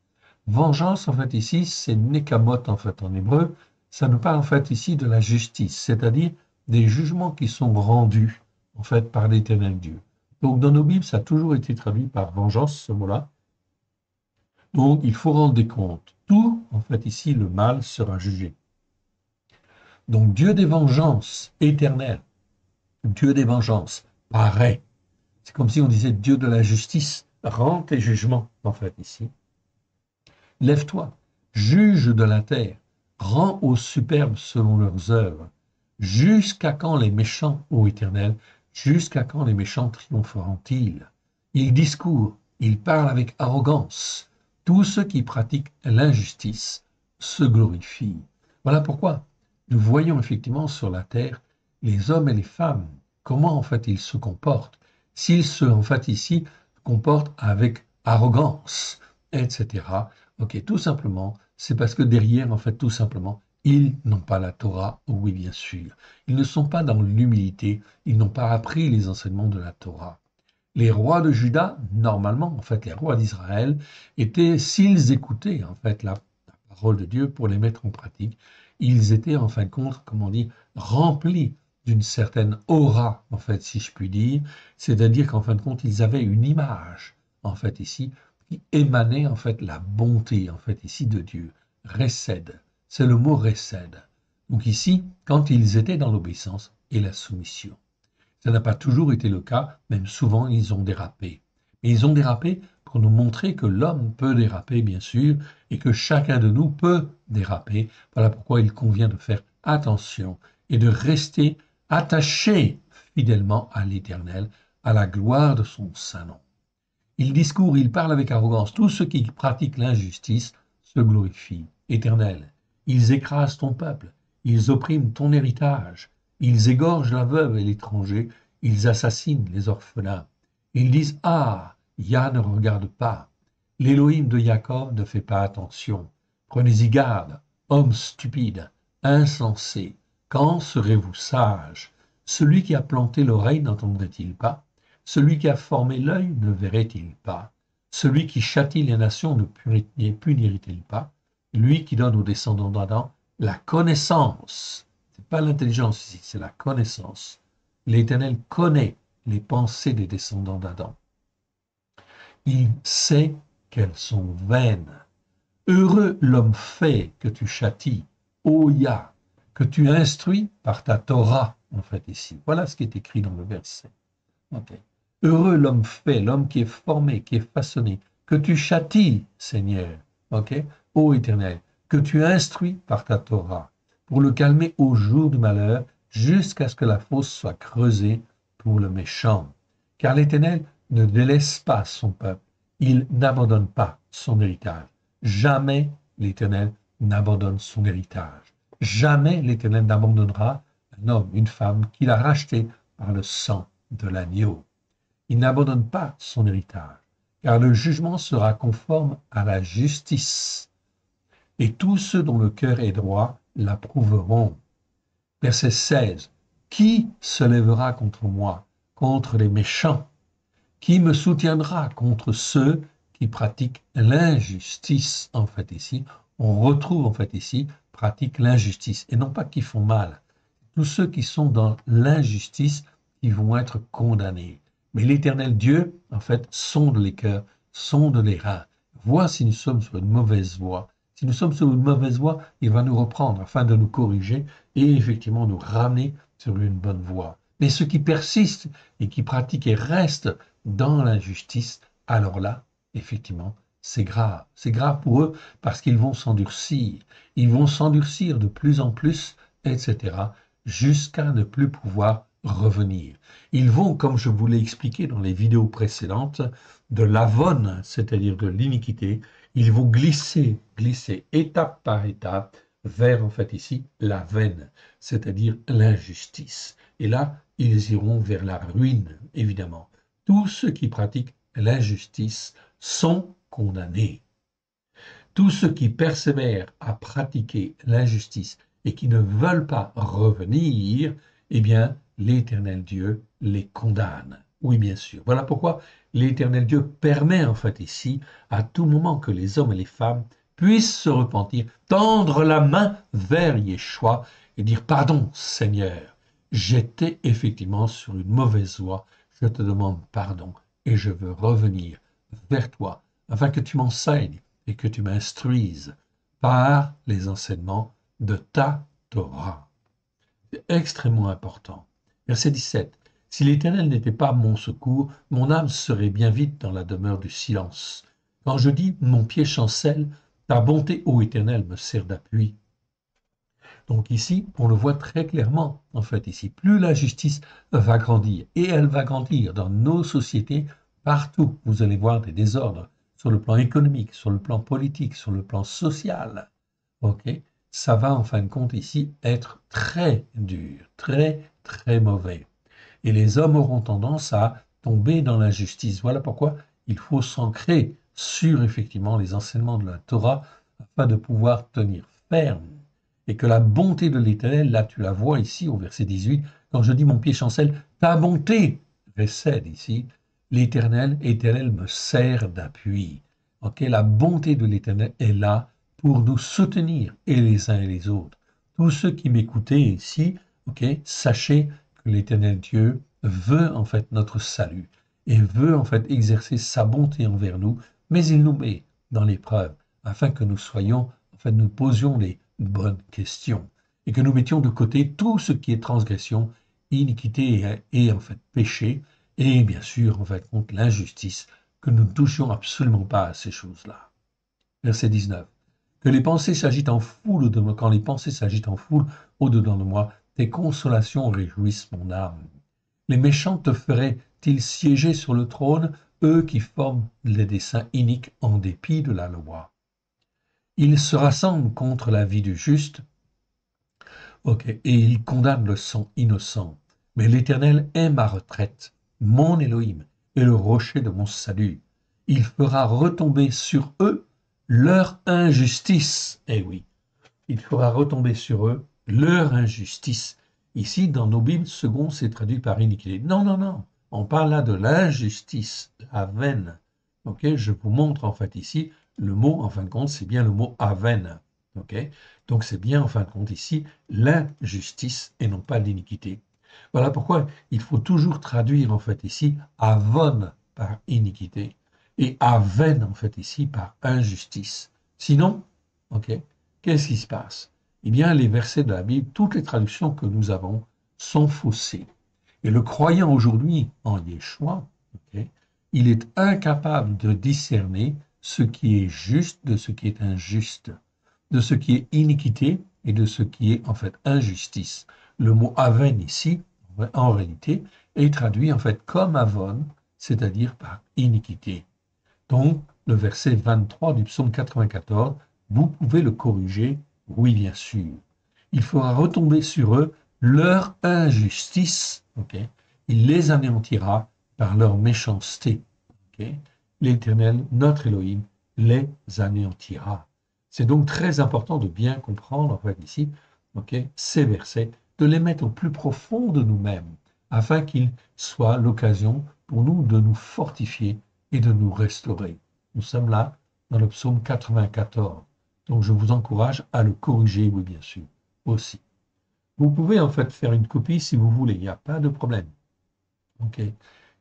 Vengeance, en fait ici, c'est nekamot en fait en hébreu. Ça nous parle en fait ici de la justice, c'est-à-dire des jugements qui sont rendus en fait par l'Éternel Dieu. Donc dans nos Bibles, ça a toujours été traduit par vengeance, ce mot-là. Donc, il faut rendre des comptes. Tout, en fait, ici, le mal sera jugé. Donc, Dieu des vengeances éternelles, Dieu des vengeances, pareil. C'est comme si on disait Dieu de la justice, rends tes jugements, en fait, ici. Lève-toi, juge de la terre, rends aux superbes selon leurs œuvres. Jusqu'à quand les méchants, ô Éternel, jusqu'à quand les méchants triompheront-ils? Ils discourent, ils parlent avec arrogance. Tous ceux qui pratiquent l'injustice se glorifient. Voilà pourquoi nous voyons effectivement sur la terre les hommes et les femmes, comment en fait ils se comportent. S'ils se, en fait ici, comportent avec arrogance, etc. Ok, tout simplement, c'est parce que derrière, en fait, tout simplement, ils n'ont pas la Torah, oui, bien sûr. Ils ne sont pas dans l'humilité, ils n'ont pas appris les enseignements de la Torah. Les rois de Juda, normalement, en fait, les rois d'Israël, étaient, s'ils écoutaient, en fait, la parole de Dieu pour les mettre en pratique, ils étaient, en fin de compte, comme on dit, remplis d'une certaine aura, en fait, si je puis dire, c'est-à-dire qu'en fin de compte, ils avaient une image, en fait, ici, qui émanait, en fait, la bonté, en fait, ici, de Dieu. Resed, c'est le mot resed. Donc ici, quand ils étaient dans l'obéissance et la soumission. Ça n'a pas toujours été le cas, même souvent ils ont dérapé. Mais ils ont dérapé pour nous montrer que l'homme peut déraper, bien sûr, et que chacun de nous peut déraper. Voilà pourquoi il convient de faire attention et de rester attaché fidèlement à l'Éternel, à la gloire de son saint nom. Il discourt, il parle avec arrogance. Tous ceux qui pratiquent l'injustice se glorifient. Éternel, ils écrasent ton peuple, ils oppriment ton héritage, ils égorgent la veuve et l'étranger, ils assassinent les orphelins. Ils disent, ah, Yah ne regarde pas. L'Élohim de Jacob ne fait pas attention. Prenez-y garde, hommes stupides, insensés. Quand serez-vous sages? Celui qui a planté l'oreille n'entendrait-il pas? Celui qui a formé l'œil ne verrait-il pas? Celui qui châtie les nations ne punirait-il pas? Lui qui donne aux descendants d'Adam la connaissance. Ce n'est pas l'intelligence ici, c'est la connaissance. L'Éternel connaît les pensées des descendants d'Adam. Il sait qu'elles sont vaines. Heureux l'homme fait que tu châties, ô Yah, que tu instruis par ta Torah, en fait, ici. Voilà ce qui est écrit dans le verset. Okay. Heureux l'homme fait, l'homme qui est formé, qui est façonné, que tu châties, Seigneur, ok, ô Éternel, que tu instruis par ta Torah, pour le calmer au jour du malheur, jusqu'à ce que la fosse soit creusée pour le méchant. Car l'Éternel ne délaisse pas son peuple, il n'abandonne pas son héritage. Jamais l'Éternel n'abandonne son héritage. Jamais l'Éternel n'abandonnera un homme, une femme qu'il a racheté par le sang de l'agneau. Il n'abandonne pas son héritage, car le jugement sera conforme à la justice. Et tous ceux dont le cœur est droit l'approuveront. Verset 16. Qui se lèvera contre moi, contre les méchants? Qui me soutiendra contre ceux qui pratiquent l'injustice? En fait, ici, on retrouve en fait ici, pratiquent l'injustice, et non pas qui font mal. Tous ceux qui sont dans l'injustice, ils vont être condamnés. Mais l'Éternel Dieu, en fait, sonde les cœurs, sonde les reins, voit si nous sommes sur une mauvaise voie. Si nous sommes sur une mauvaise voie, il va nous reprendre afin de nous corriger et effectivement nous ramener sur une bonne voie. Mais ceux qui persistent et qui pratiquent et restent dans l'injustice, alors là, effectivement, c'est grave. C'est grave pour eux parce qu'ils vont s'endurcir. Ils vont s'endurcir de plus en plus, etc., jusqu'à ne plus pouvoir revenir. Ils vont, comme je vous l'ai expliqué dans les vidéos précédentes, de l'avon, c'est-à-dire de l'iniquité, ils vont glisser étape par étape vers, en fait ici, la veine, c'est-à-dire l'injustice. Et là, ils iront vers la ruine, évidemment. Tous ceux qui pratiquent l'injustice sont condamnés. Tous ceux qui persévèrent à pratiquer l'injustice et qui ne veulent pas revenir, eh bien, l'Éternel Dieu les condamne. Oui, bien sûr. Voilà pourquoi l'Éternel Dieu permet en fait ici, à tout moment, que les hommes et les femmes puissent se repentir, tendre la main vers Yeshua et dire « Pardon, Seigneur, j'étais effectivement sur une mauvaise voie, je te demande pardon et je veux revenir vers toi afin que tu m'enseignes et que tu m'instruises par les enseignements de ta Torah. » C'est extrêmement important. Verset 17. Si l'Éternel n'était pas mon secours, mon âme serait bien vite dans la demeure du silence. Quand je dis mon pied chancelle, ta bonté, ô Éternel, me sert d'appui. Donc ici, on le voit très clairement, en fait, ici, plus la justice va grandir, et elle va grandir dans nos sociétés, partout, vous allez voir des désordres, sur le plan économique, sur le plan politique, sur le plan social, ok? Ça va, en fin de compte, ici, être très dur, très, très mauvais. Et les hommes auront tendance à tomber dans l'injustice. Voilà pourquoi il faut s'ancrer sur, effectivement, les enseignements de la Torah, afin de pouvoir tenir ferme et que la bonté de l'Éternel, là tu la vois ici au verset 18, quand je dis mon pied chancelle, ta bonté précède ici, l'Éternel, Éternel me sert d'appui. Ok, la bonté de l'Éternel est là pour nous soutenir, et les uns et les autres. Tous ceux qui m'écoutaient ici, ok, sachez que l'Éternel Dieu veut en fait notre salut, et veut en fait exercer sa bonté envers nous, mais il nous met dans l'épreuve, afin que nous soyons, en fait, nous posions les bonnes questions, et que nous mettions de côté tout ce qui est transgression, iniquité et en fait péché, et bien sûr, en fait, contre l'injustice, que nous ne touchions absolument pas à ces choses-là. Verset 19. Que les pensées s'agitent en foule, quand les pensées s'agitent en foule au-dedans de moi, tes consolations réjouissent mon âme. Les méchants te feraient-ils siéger sur le trône, eux qui forment les desseins iniques en dépit de la loi? Ils se rassemblent contre la vie du juste, et ils condamnent le sang innocent. Mais l'Éternel est ma retraite, mon Élohim, et le rocher de mon salut. Il fera retomber sur eux leur injustice. Eh oui, il fera retomber sur eux leur injustice. Ici, dans nos Bibles, second, c'est traduit par iniquité. Non, non, non. On parle là de l'injustice, la veine. Ok, je vous montre en fait ici le mot, en fin de compte, c'est bien le mot aven. Ok, donc c'est bien en fin de compte ici l'injustice et non pas l'iniquité. Voilà pourquoi il faut toujours traduire en fait ici avon par iniquité et aven en fait ici par injustice. Sinon, ok, qu'est-ce qui se passe? Eh bien, les versets de la Bible, toutes les traductions que nous avons sont faussées. Et le croyant aujourd'hui en Yeshua, ok, il est incapable de discerner ce qui est juste de ce qui est injuste, de ce qui est iniquité et de ce qui est en fait injustice. Le mot aven ici, en réalité, est traduit en fait comme avon, c'est-à-dire par iniquité. Donc, le verset 23 du psaume 94, vous pouvez le corriger, oui bien sûr. Il fera retomber sur eux leur injustice, okay? Il les anéantira par leur méchanceté. Okay? L'Éternel, notre Elohim, les anéantira. C'est donc très important de bien comprendre en fait ici, okay, ces versets, de les mettre au plus profond de nous-mêmes, afin qu'ils soient l'occasion pour nous de nous fortifier et de nous restaurer. Nous sommes là dans le psaume 94. Donc je vous encourage à le corriger, oui bien sûr, aussi. Vous pouvez en fait faire une copie si vous voulez, il n'y a pas de problème. Ok, il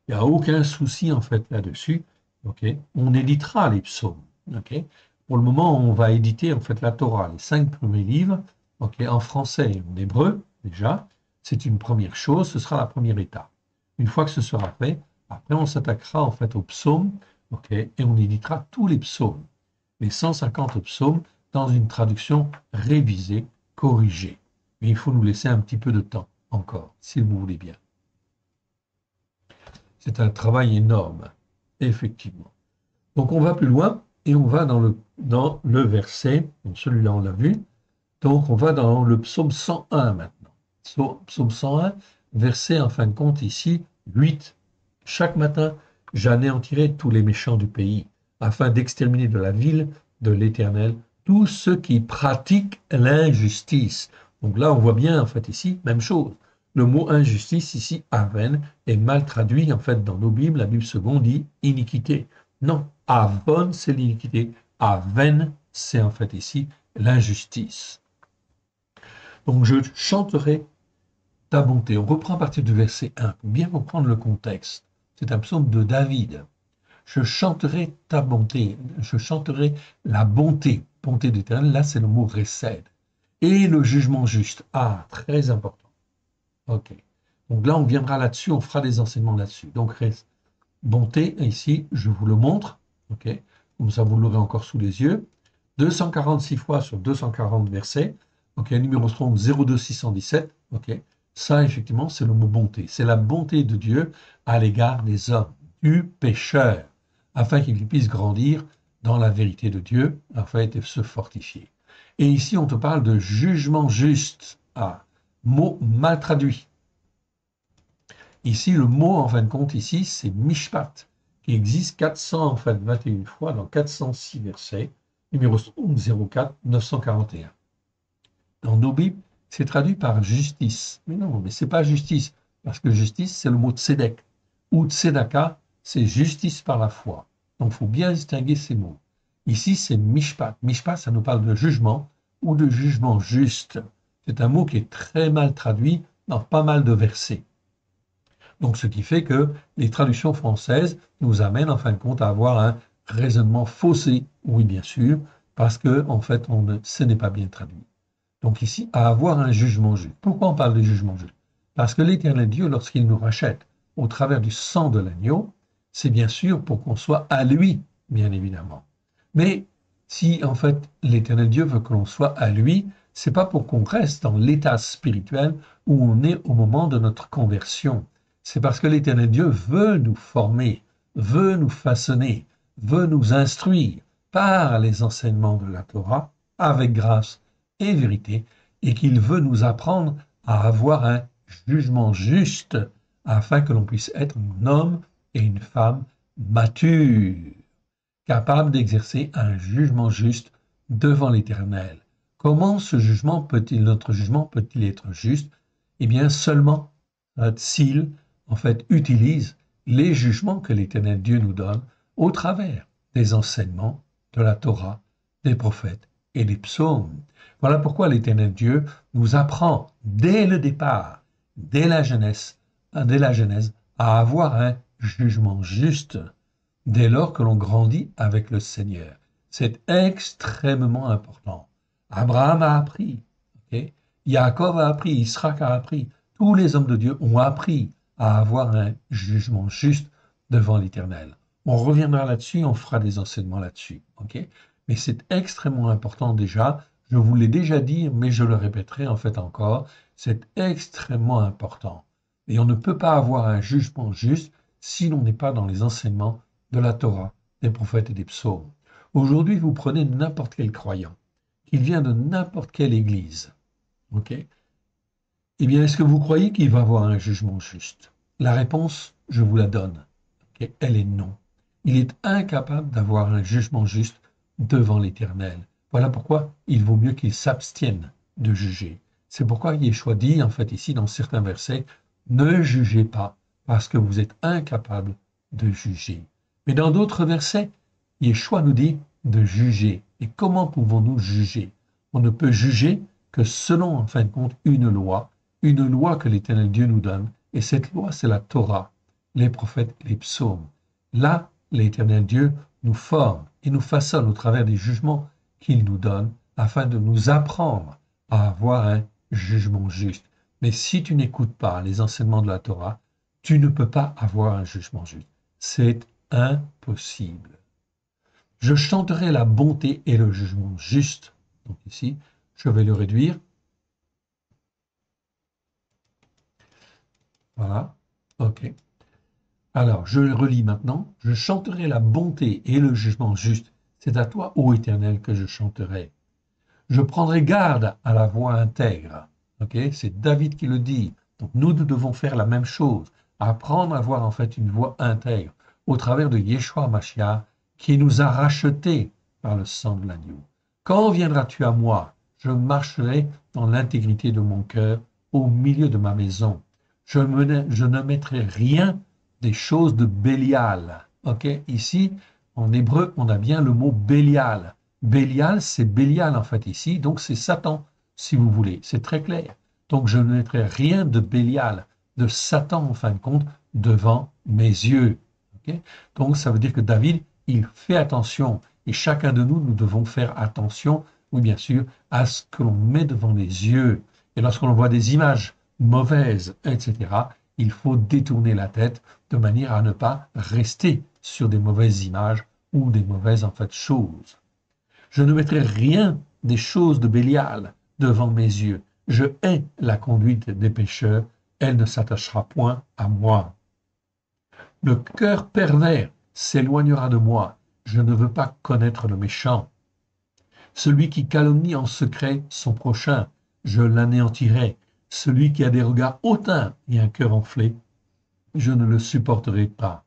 n'y a aucun souci en fait là-dessus. Ok, on éditera les psaumes. Ok, pour le moment, on va éditer en fait la Torah, les 5 premiers livres, ok, en français et en hébreu déjà. C'est une première chose, ce sera la première étape. Une fois que ce sera fait, après on s'attaquera en fait aux psaumes, ok, et on éditera tous les psaumes, les 150 psaumes dans une traduction révisée, corrigée. Mais il faut nous laisser un petit peu de temps encore, si vous voulez bien. C'est un travail énorme, effectivement. Donc on va plus loin et on va dans le verset, celui-là on l'a vu, donc on va dans le psaume 101 maintenant. Psaume 101, verset en fin de compte ici, 8. Chaque matin, j'anéantirai tous les méchants du pays, afin d'exterminer de la ville de l'Éternel tous ceux qui pratiquent l'injustice. Donc là, on voit bien en fait ici, même chose. Le mot injustice ici, aven, est mal traduit en fait dans nos Bibles. La Bible seconde dit iniquité. Non, avon c'est l'iniquité. Aven c'est en fait ici l'injustice. Donc je chanterai ta bonté. On reprend à partir du verset 1 pour bien comprendre le contexte. C'est un psaume de David. Je chanterai ta bonté, je chanterai la bonté. Bonté d'Éternel, là c'est le mot récède. Et le jugement juste. Ah, très important. Ok. Donc là, on viendra là-dessus, on fera des enseignements là-dessus. Donc, bonté, ici, je vous le montre. Ok. Comme ça, vous l'aurez encore sous les yeux. 246 fois sur 240 versets. Ok. Numéro strong 02617. Ok. Ça, effectivement, c'est le mot bonté. C'est la bonté de Dieu à l'égard des hommes, du pécheur, afin qu'ils puissent grandir dans la vérité de Dieu, afin de se fortifier. Et ici, on te parle de jugement juste. Ah, mot mal traduit. Ici, le mot, en fin de compte, ici, c'est mishpat, qui existe 421 fois dans 406 versets, numéro 04 941. Dans nos Bibles, c'est traduit par justice. Mais non, mais c'est pas justice, parce que justice, c'est le mot tzedek. Ou tzedaka, c'est justice par la foi. Donc, il faut bien distinguer ces mots. Ici, c'est mishpat. Mishpat, ça nous parle de jugement ou de jugement juste. C'est un mot qui est très mal traduit dans pas mal de versets. Donc, ce qui fait que les traductions françaises nous amènent en fin de compte à avoir un raisonnement faussé, oui bien sûr, parce que en fait, ce n'est pas bien traduit. Donc ici, à avoir un jugement juste. Pourquoi on parle de jugement juste? Parce que l'Éternel Dieu, lorsqu'il nous rachète au travers du sang de l'agneau, c'est bien sûr pour qu'on soit à lui, bien évidemment. Mais si en fait l'Éternel Dieu veut que l'on soit à lui, c'est pas pour qu'on reste dans l'état spirituel où on est au moment de notre conversion. C'est parce que l'Éternel Dieu veut nous former, veut nous façonner, veut nous instruire par les enseignements de la Torah, avec grâce et vérité, et qu'il veut nous apprendre à avoir un jugement juste, afin que l'on puisse être un homme et une femme matures, capables d'exercer un jugement juste devant l'Éternel. Comment notre jugement peut-il être juste? Eh bien, seulement s'il en fait utilise les jugements que l'Éternel Dieu nous donne au travers des enseignements de la Torah, des prophètes et des psaumes. Voilà pourquoi l'Éternel Dieu nous apprend dès le départ, dès la Genèse, à avoir un jugement juste dès lors que l'on grandit avec le Seigneur. C'est extrêmement important. Abraham a appris, okay? Jacob a appris, Israël a appris, tous les hommes de Dieu ont appris à avoir un jugement juste devant l'Éternel. On reviendra là-dessus, on fera des enseignements là-dessus. Okay? Mais c'est extrêmement important déjà, je vous l'ai déjà dit, mais je le répéterai en fait encore, c'est extrêmement important. Et on ne peut pas avoir un jugement juste si l'on n'est pas dans les enseignements de la Torah, des prophètes et des psaumes. Aujourd'hui, vous prenez n'importe quel croyant, qu'il vient de n'importe quelle église, ok? Eh bien, est-ce que vous croyez qu'il va avoir un jugement juste? La réponse, je vous la donne. Okay? Elle est non. Il est incapable d'avoir un jugement juste devant l'Éternel. Voilà pourquoi il vaut mieux qu'il s'abstienne de juger. C'est pourquoi Yeshua dit, en fait, ici, dans certains versets, ne jugez pas, parce que vous êtes incapable de juger. Mais dans d'autres versets, Yeshua nous dit de juger. Et comment pouvons-nous juger? On ne peut juger que selon, en fin de compte, une loi que l'Éternel Dieu nous donne. Et cette loi, c'est la Torah, les prophètes et les psaumes. Là, l'Éternel Dieu nous forme et nous façonne au travers des jugements qu'il nous donne afin de nous apprendre à avoir un jugement juste. Mais si tu n'écoutes pas les enseignements de la Torah, tu ne peux pas avoir un jugement juste. C'est impossible. Je chanterai la bonté et le jugement juste. Donc ici, je vais le réduire. Voilà. OK. Alors, je le relis maintenant. Je chanterai la bonté et le jugement juste. C'est à toi, ô Éternel, que je chanterai. Je prendrai garde à la voie intègre. Okay? C'est David qui le dit. Donc nous devons faire la même chose. Apprendre à avoir en fait une voie intègre au travers de Yeshua Mashiach qui nous a rachetés par le sang de l'agneau. Quand viendras-tu à moi? Je marcherai dans l'intégrité de mon cœur au milieu de ma maison. Je ne mettrai rien des choses de Bélial. Okay? Ici, en hébreu, on a bien le mot Bélial. Bélial, c'est Bélial en fait ici, donc c'est Satan, si vous voulez. C'est très clair. Donc je ne mettrai rien de Bélial, de Satan en fin de compte, devant mes yeux. Okay? Donc ça veut dire que David, il fait attention, et chacun de nous, nous devons faire attention, oui bien sûr, à ce que l'on met devant les yeux. Et lorsqu'on voit des images mauvaises, etc., il faut détourner la tête de manière à ne pas rester sur des mauvaises images ou des mauvaises en fait choses. Je ne mettrai rien des choses de Bélial devant mes yeux. Je hais la conduite des pécheurs, elle ne s'attachera point à moi. Le cœur pervers s'éloignera de moi, je ne veux pas connaître le méchant. Celui qui calomnie en secret son prochain, je l'anéantirai. Celui qui a des regards hautains et un cœur enflé, je ne le supporterai pas.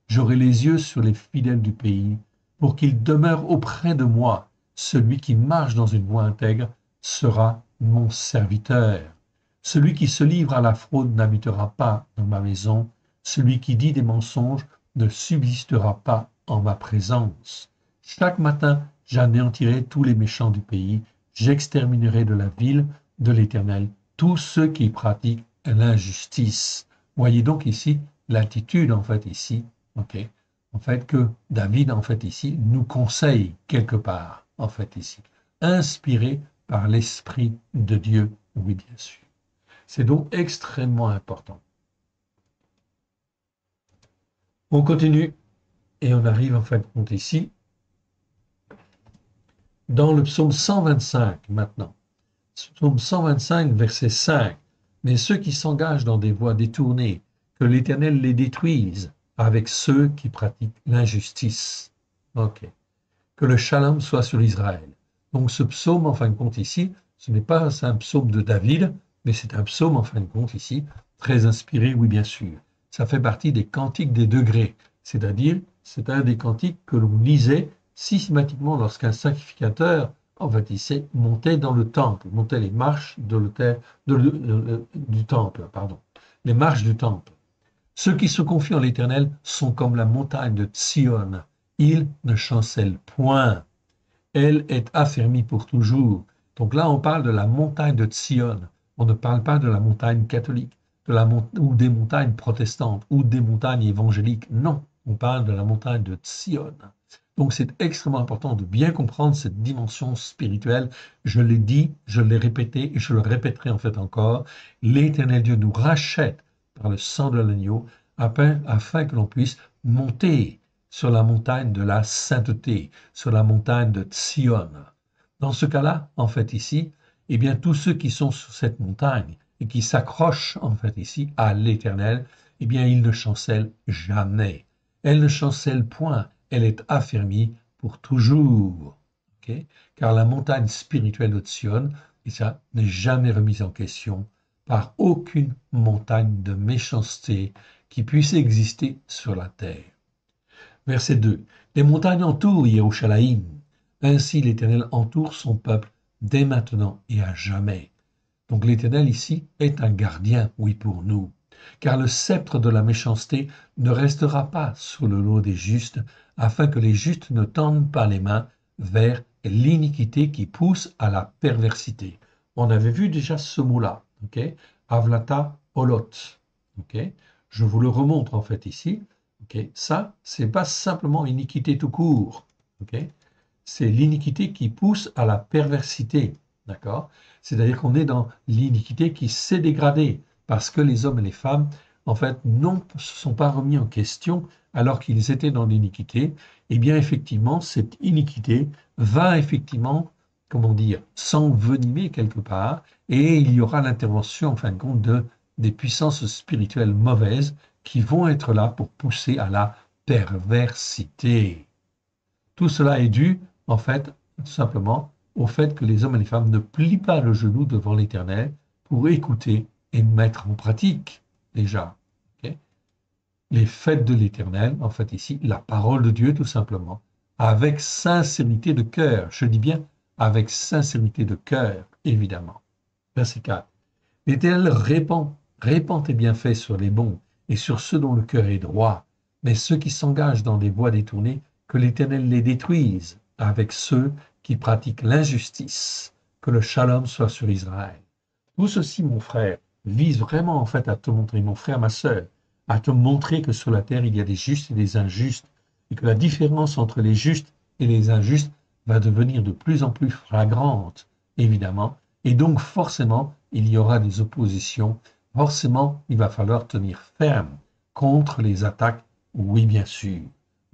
J'aurai les yeux sur les fidèles du pays, pour qu'ils demeurent auprès de moi. Celui qui marche dans une voie intègre sera mon serviteur. Celui qui se livre à la fraude n'habitera pas dans ma maison. Celui qui dit des mensonges ne subsistera pas en ma présence. Chaque matin, j'anéantirai tous les méchants du pays. J'exterminerai de la ville de l'Éternel tous ceux qui pratiquent l'injustice. Voyez donc ici l'attitude en fait ici, ok, en fait que David en fait ici nous conseille quelque part en fait ici, inspiré par l'Esprit de Dieu, oui bien sûr. C'est donc extrêmement important. On continue et on arrive en fin de compte ici dans le psaume 125 maintenant. Psaume 125 verset 5. Mais ceux qui s'engagent dans des voies détournées, que l'Éternel les détruise avec ceux qui pratiquent l'injustice. Ok. Que le shalom soit sur Israël. Donc ce psaume, en fin de compte ici, ce n'est pas un psaume de David, mais c'est un psaume, en fin de compte ici, très inspiré, oui bien sûr. Ça fait partie des cantiques des degrés, c'est-à-dire c'est un des cantiques que l'on lisait systématiquement lorsqu'un sacrificateur en fait, il montait dans le temple, montait les marches du temple, pardon, les marches du temple. Ceux qui se confient en l'Éternel sont comme la montagne de Sion. Ils ne chancellent point. Elle est affermie pour toujours. Donc là, on parle de la montagne de Sion. On ne parle pas de la montagne catholique, ou des montagnes protestantes, ou des montagnes évangéliques. Non, on parle de la montagne de Sion. Donc c'est extrêmement important de bien comprendre cette dimension spirituelle. Je l'ai dit, je l'ai répété et je le répéterai en fait encore. L'Éternel Dieu nous rachète par le sang de l'agneau afin que l'on puisse monter sur la montagne de la sainteté, sur la montagne de Sion. Dans ce cas-là, en fait ici, eh bien tous ceux qui sont sur cette montagne et qui s'accrochent en fait ici à l'Éternel, eh bien ils ne chancellent jamais. Elle ne chancelle point. Elle est affermie pour toujours. Okay? Car la montagne spirituelle de Sion, et ça n'est jamais remise en question par aucune montagne de méchanceté qui puisse exister sur la terre. Verset 2. Les montagnes entourent Yerushalayim. Ainsi l'Éternel entoure son peuple dès maintenant et à jamais. Donc l'Éternel ici est un gardien, oui, pour nous. Car le sceptre de la méchanceté ne restera pas sous le lot des justes, afin que les justes ne tendent pas les mains vers l'iniquité qui pousse à la perversité. On avait vu déjà ce mot-là, ok? Avlata olot, ok? Je vous le remontre en fait ici, ok? Ça, c'est pas simplement iniquité tout court, ok? C'est l'iniquité qui pousse à la perversité, d'accord? C'est-à-dire qu'on est dans l'iniquité qui s'est dégradée parce que les hommes et les femmes, en fait, ne se sont pas remis en question alors qu'ils étaient dans l'iniquité. Eh bien, effectivement, cette iniquité va effectivement, comment dire, s'envenimer quelque part et il y aura l'intervention, en fin de compte, des puissances spirituelles mauvaises qui vont être là pour pousser à la perversité. Tout cela est dû, en fait, tout simplement, au fait que les hommes et les femmes ne plient pas le genou devant l'Éternel pour écouter et mettre en pratique, déjà, ok, les fêtes de l'Éternel, en fait ici, la parole de Dieu, tout simplement, avec sincérité de cœur. Je dis bien avec sincérité de cœur, évidemment. Verset 4. L'Éternel répand tes bienfaits sur les bons et sur ceux dont le cœur est droit, mais ceux qui s'engagent dans des voies détournées, que l'Éternel les détruise avec ceux qui pratiquent l'injustice, que le shalom soit sur Israël. Tout ceci, mon frère, vise vraiment en fait à te montrer, mon frère, ma sœur, à te montrer que sur la terre, il y a des justes et des injustes, et que la différence entre les justes et les injustes va devenir de plus en plus flagrante, évidemment, et donc forcément, il y aura des oppositions, forcément, il va falloir tenir ferme contre les attaques, oui, bien sûr.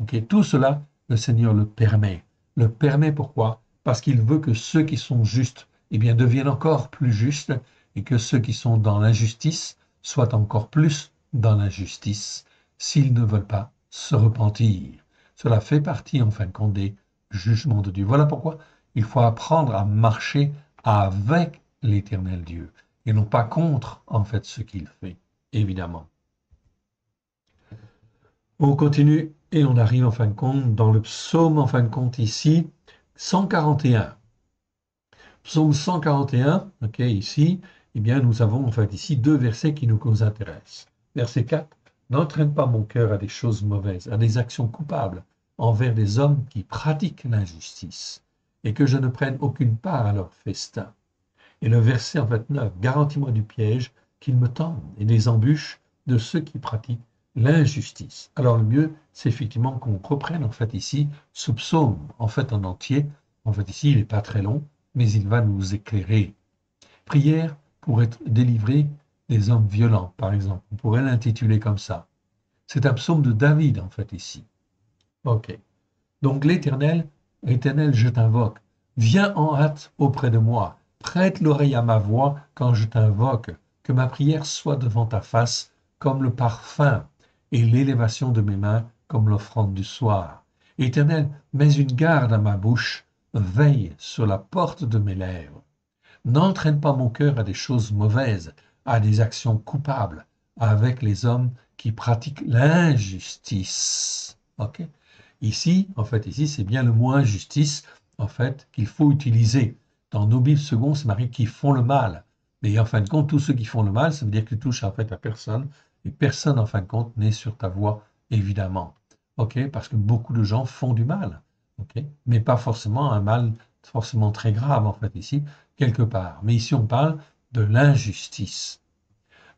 Okay, tout cela, le Seigneur le permet. Le permet pourquoi? Parce qu'il veut que ceux qui sont justes, eh bien, deviennent encore plus justes et que ceux qui sont dans l'injustice soient encore plus dans l'injustice s'ils ne veulent pas se repentir. Cela fait partie, en fin de compte, des jugements de Dieu. Voilà pourquoi il faut apprendre à marcher avec l'Éternel Dieu et non pas contre, en fait, ce qu'il fait, évidemment. On continue et on arrive en fin de compte dans le psaume, en fin de compte ici, 141. Psaume 141, ok, ici, eh bien, nous avons en fait ici deux versets qui nous intéressent. Verset 4, n'entraîne pas mon cœur à des choses mauvaises, à des actions coupables envers des hommes qui pratiquent l'injustice, et que je ne prenne aucune part à leur festin. Et le verset en fait 9, garantis-moi du piège qu'ils me tendent et des embûches de ceux qui pratiquent l'injustice. Alors le mieux, c'est effectivement qu'on reprenne en fait ici ce psaume en fait en entier. En fait ici, il n'est pas très long, mais il va nous éclairer. Prière pour être délivré des hommes violents, par exemple. On pourrait l'intituler comme ça. C'est un psaume de David en fait ici. Ok. Donc l'Éternel, Éternel, je t'invoque. Viens en hâte auprès de moi. Prête l'oreille à ma voix quand je t'invoque. Que ma prière soit devant ta face comme le parfum et l'élévation de mes mains comme l'offrande du soir. Éternel, mets une garde à ma bouche, veille sur la porte de mes lèvres. N'entraîne pas mon cœur à des choses mauvaises, à des actions coupables, avec les hommes qui pratiquent l'injustice. Ok? Ici, en fait, ici, c'est bien le mot injustice, en fait, qu'il faut utiliser. Dans nos Bibles secondes, c'est marqué qui font le mal. Mais en fin de compte, tous ceux qui font le mal, ça veut dire qu'ils touchent en fait à personne, et personne, en fin de compte, n'est sur ta voie, évidemment. Ok? Parce que beaucoup de gens font du mal. Ok? Mais pas forcément un mal forcément très grave, en fait, ici, quelque part. Mais ici, on parle de l'injustice.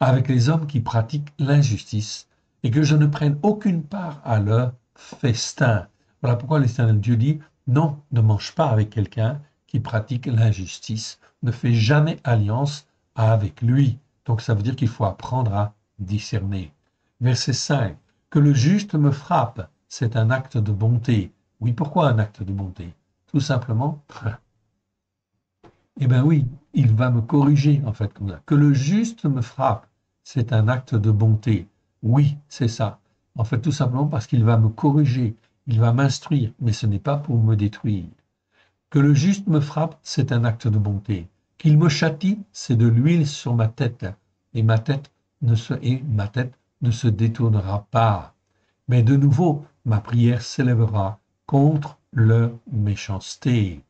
Avec les hommes qui pratiquent l'injustice, et que je ne prenne aucune part à leur festin. Voilà pourquoi l'Éternel Dieu dit, non, ne mange pas avec quelqu'un qui pratique l'injustice, ne fais jamais alliance avec lui. Donc ça veut dire qu'il faut apprendre à discerner. Verset 5, que le juste me frappe, c'est un acte de bonté. Oui, pourquoi un acte de bonté? Tout simplement, eh bien oui, il va me corriger en fait comme ça. Que le juste me frappe, c'est un acte de bonté. Oui, c'est ça. En fait, tout simplement parce qu'il va me corriger, il va m'instruire, mais ce n'est pas pour me détruire. Que le juste me frappe, c'est un acte de bonté. Qu'il me châtie, c'est de l'huile sur ma tête, et ma tête ne se détournera pas. Mais de nouveau, ma prière s'élèvera contre leur méchanceté.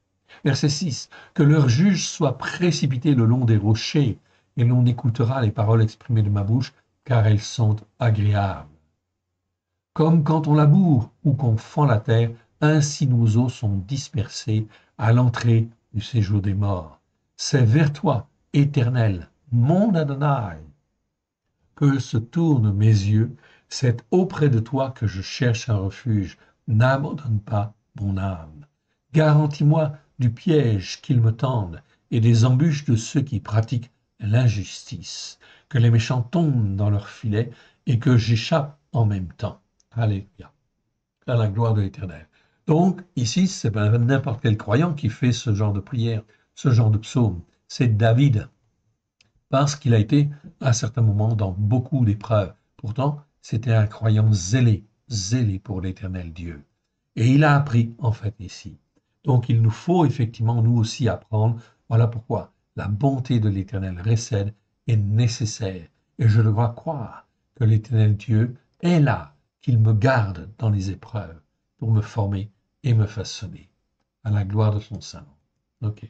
Verset 6. Que leur juge soit précipité le long des rochers, et l'on écoutera les paroles exprimées de ma bouche, car elles sont agréables. Comme quand on laboure ou qu'on fend la terre, ainsi nos os sont dispersés à l'entrée du séjour des morts. C'est vers toi, Éternel, mon Adonai, que se tournent mes yeux, c'est auprès de toi que je cherche un refuge. N'abandonne pas mon âme. Garantis-moi du piège qu'ils me tendent et des embûches de ceux qui pratiquent l'injustice. Que les méchants tombent dans leur filet et que j'échappe en même temps. Alléluia. À la gloire de l'Éternel. Donc, ici, c'est pas n'importe quel croyant qui fait ce genre de prière, ce genre de psaume. C'est David, parce qu'il a été, à certains moments, dans beaucoup d'épreuves. Pourtant, c'était un croyant zélé, zélé pour l'Éternel Dieu. Et il a appris, en fait, ici. Donc, il nous faut effectivement, nous aussi, apprendre. Voilà pourquoi la bonté de l'Éternel récède est nécessaire. Et je dois croire que l'Éternel Dieu est là, qu'il me garde dans les épreuves pour me former et me façonner. À la gloire de son Saint. Ok.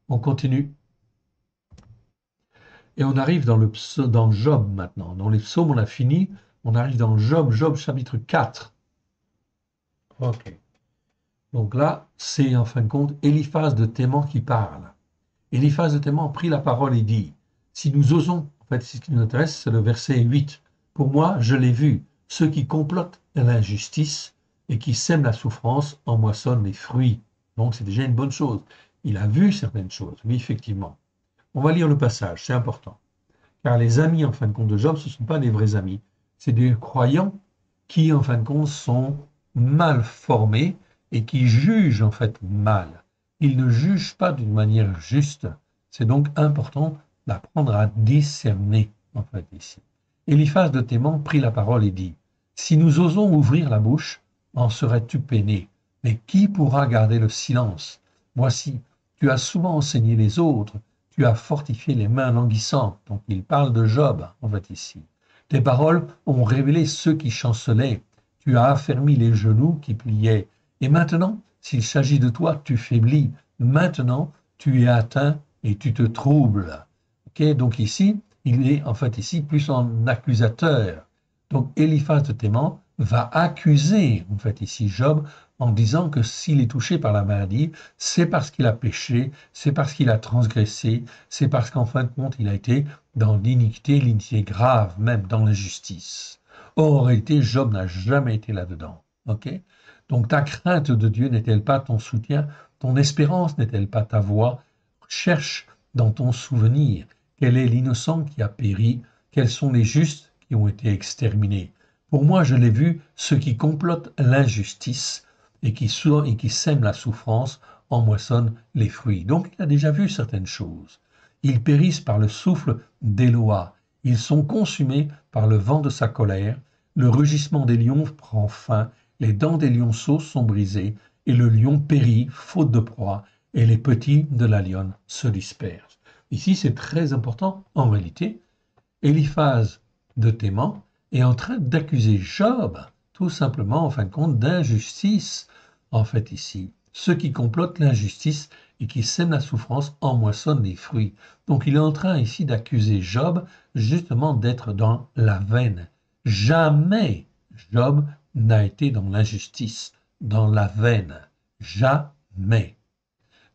On continue. Et on arrive dans Job maintenant. Dans les psaumes, on a fini. On arrive dans Job chapitre 4. Ok. Donc là, c'est en fin de compte Eliphaz de Théman qui parle. Eliphaz de Théman prit la parole et dit, si nous osons, en fait, ce qui nous intéresse, c'est le verset 8. Pour moi, je l'ai vu, ceux qui complotent l'injustice et qui sèment la souffrance en moissonnent les fruits. Donc c'est déjà une bonne chose. Il a vu certaines choses, oui, effectivement. On va lire le passage, c'est important. Car les amis, en fin de compte, de Job, ce ne sont pas des vrais amis. C'est des croyants qui, en fin de compte, sont mal formés et qui jugent, en fait, mal. Ils ne jugent pas d'une manière juste. C'est donc important d'apprendre à discerner, en fait, ici. Eliphaz de Théman prit la parole et dit, « Si nous osons ouvrir la bouche, en serais-tu peiné? Mais qui pourra garder le silence? Voici, tu as souvent enseigné les autres, tu as fortifié les mains languissantes. » Donc il parle de Job, en fait, ici. Tes paroles ont révélé ceux qui chancelaient. Tu as affermi les genoux qui pliaient. Et maintenant, s'il s'agit de toi, tu faiblis. Maintenant, tu es atteint et tu te troubles. Okay, donc ici, il est en fait ici plus en accusateur. Donc Eliphaz de Théman va accuser en fait ici Job en disant que s'il est touché par la maladie, c'est parce qu'il a péché, c'est parce qu'il a transgressé, c'est parce qu'en fin de compte, il a été dans l'iniquité grave, même dans l'injustice. Or, en réalité, Job n'a jamais été là-dedans. Okay, donc ta crainte de Dieu n'est-elle pas ton soutien? Ton espérance n'est-elle pas ta voix? Cherche dans ton souvenir quel est l'innocent qui a péri, quels sont les justes qui ont été exterminés. Pour moi, je l'ai vu, ceux qui complotent l'injustice et qui sèment la souffrance en moissonnent les fruits. Donc il a déjà vu certaines choses. Ils périssent par le souffle d'Éloah. Ils sont consumés par le vent de sa colère. Le rugissement des lions prend fin. Les dents des lionceaux sont brisées. Et le lion périt, faute de proie. Et les petits de la lionne se dispersent. Ici, c'est très important. En réalité, Eliphaz de Théman est en train d'accuser Job, tout simplement, en fin de compte, d'injustice. En fait, ici, ceux qui complotent l'injustice et qui sèment la souffrance en moissonnent les fruits. Donc, il est en train ici d'accuser Job, justement, d'être dans la veine. Jamais Job n'a été dans l'injustice, dans la veine. Jamais.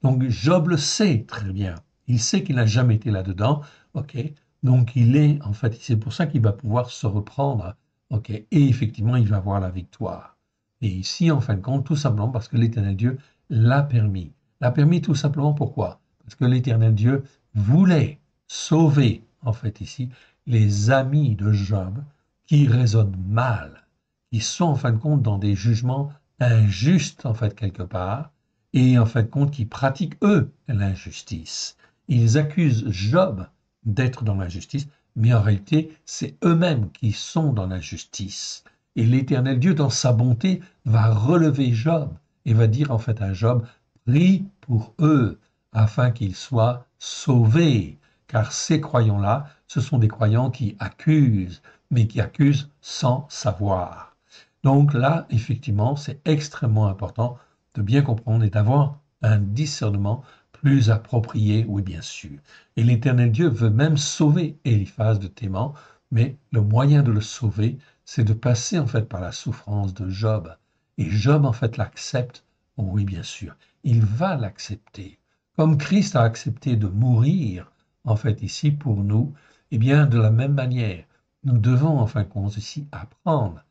Donc, Job le sait très bien. Il sait qu'il n'a jamais été là-dedans. OK? Donc, il est, en fait, c'est pour ça qu'il va pouvoir se reprendre. OK? Et effectivement, il va avoir la victoire. Et ici, en fin de compte, tout simplement parce que l'Éternel Dieu l'a permis. L'a permis tout simplement pourquoi? Parce que l'Éternel Dieu voulait sauver, en fait, ici, les amis de Job qui raisonnent mal, qui sont, en fin de compte, dans des jugements injustes, en fait, quelque part, et en fin de compte, qui pratiquent, eux, l'injustice. Ils accusent Job d'être dans l'injustice, mais en réalité, c'est eux-mêmes qui sont dans l'injustice. Et l'Éternel Dieu, dans sa bonté, va relever Job et va dire en fait à Job, prie pour eux afin qu'ils soient sauvés. Car ces croyants-là, ce sont des croyants qui accusent, mais qui accusent sans savoir. Donc là, effectivement, c'est extrêmement important de bien comprendre et d'avoir un discernement plus approprié, oui bien sûr. Et l'Éternel Dieu veut même sauver Éliphaz de Théman, mais le moyen de le sauver, c'est de passer en fait par la souffrance de Job. Et Job en fait l'accepte, oui bien sûr, il va l'accepter. Comme Christ a accepté de mourir en fait ici pour nous, eh bien de la même manière, nous devons en fin de compte ici apprendre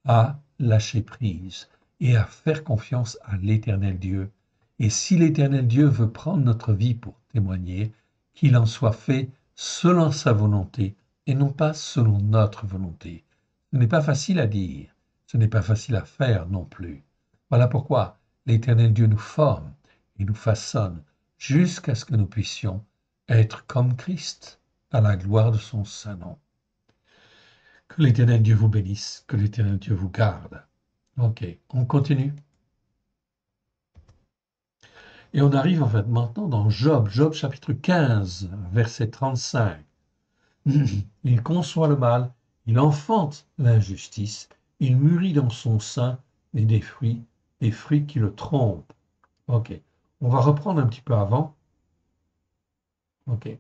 à lâcher prise et à faire confiance à l'Éternel Dieu. Et si l'Éternel Dieu veut prendre notre vie pour témoigner, qu'il en soit fait selon sa volonté et non pas selon notre volonté. Ce n'est pas facile à dire, ce n'est pas facile à faire non plus. Voilà pourquoi l'Éternel Dieu nous forme et nous façonne jusqu'à ce que nous puissions être comme Christ à la gloire de son saint nom. Que l'Éternel Dieu vous bénisse, que l'Éternel Dieu vous garde. Ok, on continue. Et on arrive en fait maintenant dans Job, Job chapitre 15, verset 35. Il conçoit le mal, il enfante l'injustice, il mûrit dans son sein et des fruits qui le trompent. Ok, on va reprendre un petit peu avant. Ok.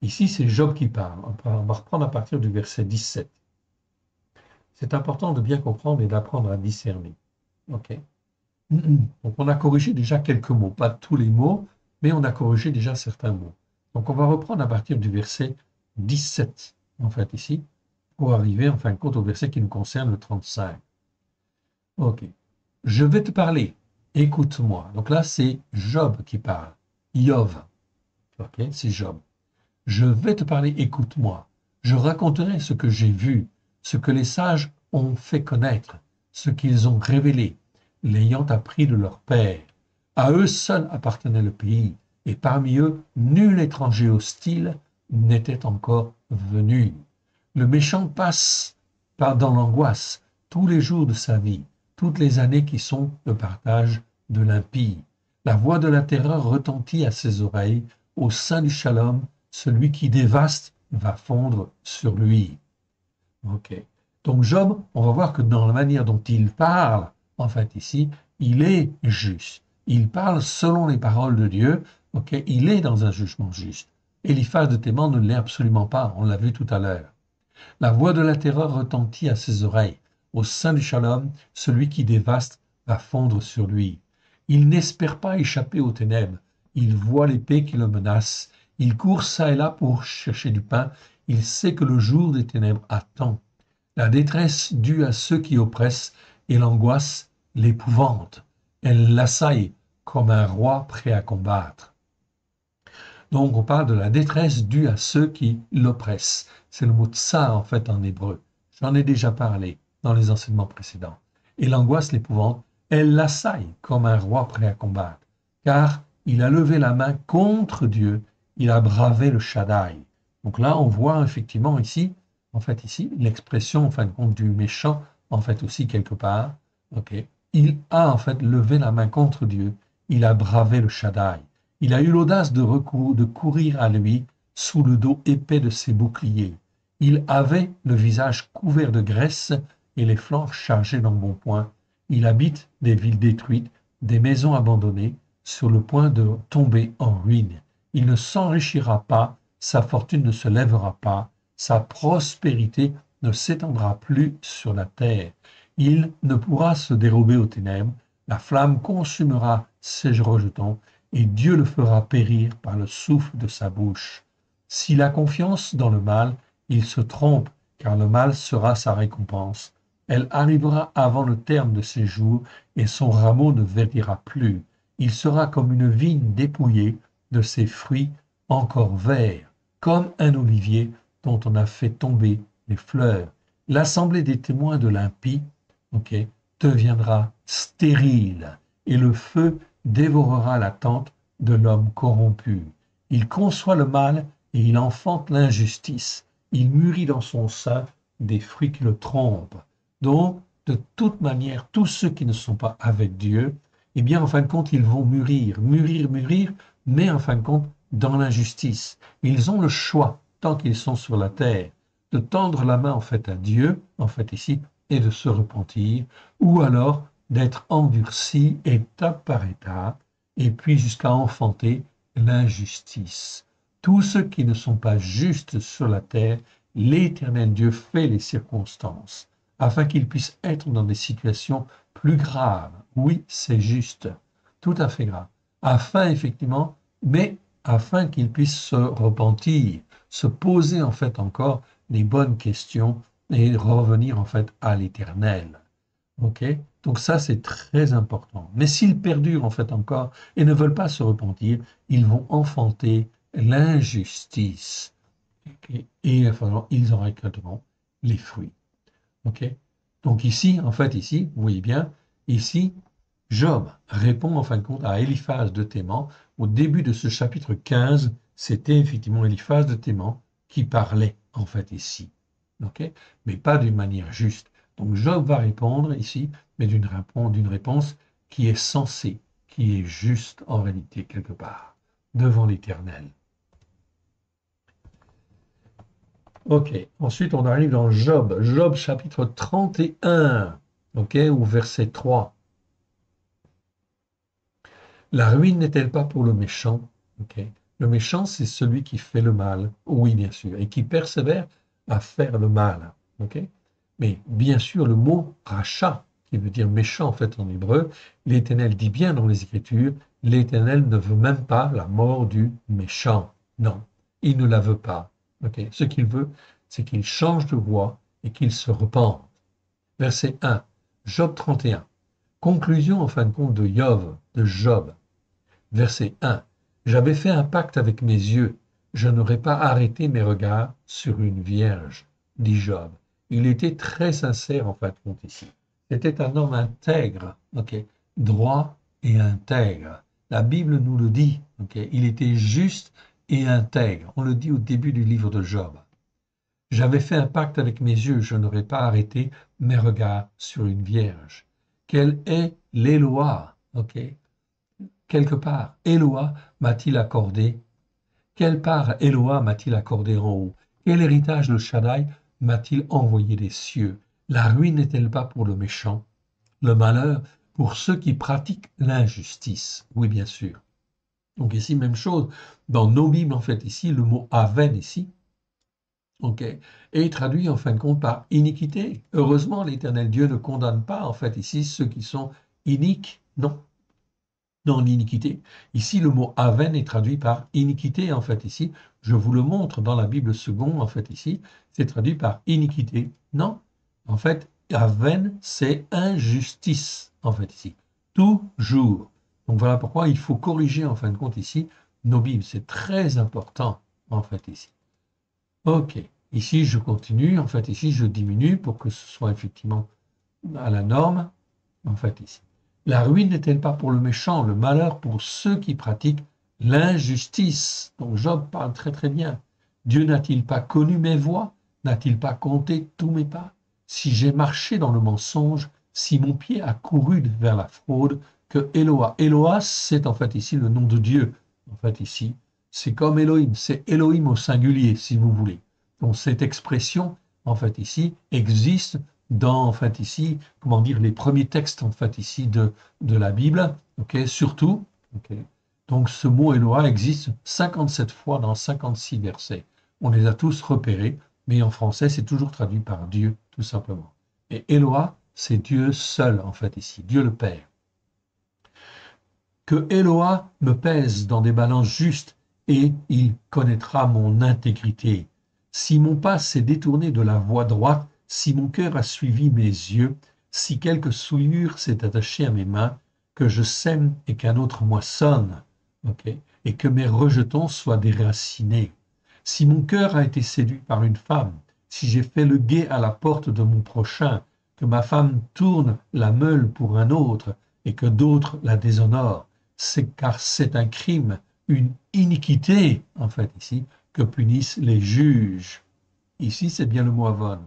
Ici, c'est Job qui parle. On va reprendre à partir du verset 17. C'est important de bien comprendre et d'apprendre à discerner. Ok. Donc, on a corrigé déjà quelques mots, pas tous les mots, mais on a corrigé déjà certains mots. Donc, on va reprendre à partir du verset 17, en fait, ici, pour arriver, en fin de compte, au verset qui nous concerne, le 35. Ok. Je vais te parler, écoute-moi. Donc là, c'est Job qui parle. Iov. Ok, c'est Job. Je vais te parler, écoute-moi. Je raconterai ce que j'ai vu, ce que les sages ont fait connaître, ce qu'ils ont révélé, l'ayant appris de leur père. À eux seuls appartenait le pays, et parmi eux, nul étranger hostile n'était encore venu. Le méchant passe dans l'angoisse tous les jours de sa vie, toutes les années qui sont le partage de l'impie. La voix de la terreur retentit à ses oreilles, au sein du shalom, celui qui dévaste va fondre sur lui. Ok. Donc Job, on va voir que dans la manière dont il parle, en fait ici, il est juste. Il parle selon les paroles de Dieu. Ok. Il est dans un jugement juste. Éliphaz de Théman ne l'est absolument pas. On l'a vu tout à l'heure. La voix de la terreur retentit à ses oreilles. Au sein du shalom, celui qui dévaste va fondre sur lui. Il n'espère pas échapper aux ténèbres. Il voit l'épée qui le menace. Il court çà et là pour chercher du pain. Il sait que le jour des ténèbres attend. La détresse due à ceux qui oppressent et l'angoisse l'épouvante. Elle l'assaille comme un roi prêt à combattre. Donc on parle de la détresse due à ceux qui l'oppressent. C'est le mot tsar en fait en hébreu. J'en ai déjà parlé dans les enseignements précédents. Et l'angoisse l'épouvante, elle l'assaille comme un roi prêt à combattre. Car il a levé la main contre Dieu, il a bravé le Shaddai. Donc là, on voit effectivement ici, en fait ici, l'expression en fin de compte du méchant, en fait aussi quelque part. Ok. Il a en fait levé la main contre Dieu, il a bravé le Shaddai. Il a eu l'audace de courir à lui sous le dos épais de ses boucliers. Il avait le visage couvert de graisse et les flancs chargés d'embonpoint. Il habite des villes détruites, des maisons abandonnées, sur le point de tomber en ruine. Il ne s'enrichira pas, sa fortune ne se lèvera pas, sa prospérité ne s'étendra plus sur la terre. Il ne pourra se dérober aux ténèbres, la flamme consumera ses rejetons, et Dieu le fera périr par le souffle de sa bouche. S'il a confiance dans le mal, il se trompe, car le mal sera sa récompense. Elle arrivera avant le terme de ses jours, et son rameau ne verdira plus. Il sera comme une vigne dépouillée de ses fruits encore verts, comme un olivier dont on a fait tomber les fleurs. L'assemblée des témoins de l'impie, deviendra stérile, et le feu dévorera la tente de l'homme corrompu. Il conçoit le mal et il enfante l'injustice. Il mûrit dans son sein des fruits qui le trompent. Donc, de toute manière, tous ceux qui ne sont pas avec Dieu, eh bien, en fin de compte, ils vont mûrir, mais en fin de compte, dans l'injustice. Ils ont le choix, tant qu'ils sont sur la terre, de tendre la main, en fait, à Dieu, en fait, ici, et de se repentir, ou alors d'être endurci étape par étape, et puis jusqu'à enfanter l'injustice. Tous ceux qui ne sont pas justes sur la terre, l'Éternel Dieu fait les circonstances, afin qu'ils puissent être dans des situations plus graves. Oui, c'est juste, tout à fait grave. Afin, effectivement, mais afin qu'ils puissent se repentir, se poser en fait encore les bonnes questions et revenir en fait à l'Éternel. Ok? Donc ça, c'est très important. Mais s'ils perdurent en fait encore et ne veulent pas se repentir, ils vont enfanter l'injustice. Et enfin, ils en récolteront les fruits. Ok? Donc ici, en fait, ici, vous voyez bien, ici, Job répond en fin de compte à Eliphaz de Théman. Au début de ce chapitre 15, c'était effectivement Eliphaz de Théman qui parlait en fait ici. Ok? Mais pas d'une manière juste. Donc Job va répondre ici, mais d'une réponse qui est sensée, qui est juste en réalité quelque part, devant l'Éternel. Ok, ensuite on arrive dans Job, Job chapitre 31, ok, ou verset 3. La ruine n'est-elle pas pour le méchant? Ok. Le méchant, c'est celui qui fait le mal, oui bien sûr, et qui persévère à faire le mal. Ok. Mais bien sûr, le mot rachat, qui veut dire méchant en fait en hébreu, l'Éternel dit bien dans les Écritures, l'Éternel ne veut même pas la mort du méchant. Non, il ne la veut pas. Ok. Ce qu'il veut, c'est qu'il change de voie et qu'il se repente. Verset 1, Job 31. Conclusion en fin de compte de Job. Verset 1. J'avais fait un pacte avec mes yeux, je n'aurais pas arrêté mes regards sur une vierge, dit Job. Il était très sincère en fin de compte ici. C'était un homme intègre, ok, droit et intègre. La Bible nous le dit, ok, il était juste et intègre. On le dit au début du livre de Job. J'avais fait un pacte avec mes yeux, je n'aurais pas arrêté mes regards sur une vierge. Quelle est l'Éloi, ok? Quelque part, Éloi m'a-t-il accordé? Quelle part Éloi m'a-t-il accordé en haut? Quel héritage le Shaddai m'a-t-il envoyé des cieux? La ruine n'est-elle pas pour le méchant? Le malheur pour ceux qui pratiquent l'injustice? Oui, bien sûr. Donc ici, même chose. Dans nos Bibles, en fait, ici, le mot aven ici, ok, est traduit en fin de compte par iniquité. Heureusement, l'Éternel Dieu ne condamne pas, en fait, ici, ceux qui sont iniques. Non, dans l'iniquité. Ici, le mot aven est traduit par iniquité, en fait, ici. Je vous le montre dans la Bible seconde, en fait, ici. C'est traduit par iniquité. Non, en fait, aven, c'est injustice, en fait, ici. Toujours. Donc voilà pourquoi il faut corriger, en fin de compte, ici, nos Bibles. C'est très important, en fait, ici. Ok. Ici, je continue. En fait, ici, je diminue pour que ce soit effectivement à la norme, en fait, ici. La ruine n'est-elle pas pour le méchant, le malheur pour ceux qui pratiquent l'injustice? Donc Job parle très très bien. Dieu n'a-t-il pas connu mes voies? N'a-t-il pas compté tous mes pas? Si j'ai marché dans le mensonge, si mon pied a couru vers la fraude, que Eloah. Eloah, c'est en fait ici le nom de Dieu. En fait ici, c'est comme Elohim, c'est Elohim au singulier, si vous voulez. Donc cette expression, en fait ici, existe dans, en fait, ici, comment dire, les premiers textes, en fait, ici, de la Bible, ok, surtout, ok. Donc, ce mot Eloah existe 57 fois dans 56 versets. On les a tous repérés, mais en français, c'est toujours traduit par Dieu, tout simplement. Et Eloah, c'est Dieu seul, en fait, ici, Dieu le Père. Que Eloah me pèse dans des balances justes, et il connaîtra mon intégrité. Si mon pas s'est détourné de la voie droite, si mon cœur a suivi mes yeux, si quelque souillure s'est attachée à mes mains, que je sème et qu'un autre moissonne, ok, et que mes rejetons soient déracinés. Si mon cœur a été séduit par une femme, si j'ai fait le guet à la porte de mon prochain, que ma femme tourne la meule pour un autre, et que d'autres la déshonorent, c'est car c'est un crime, une iniquité, en fait, ici, que punissent les juges. Ici, c'est bien le mot avon.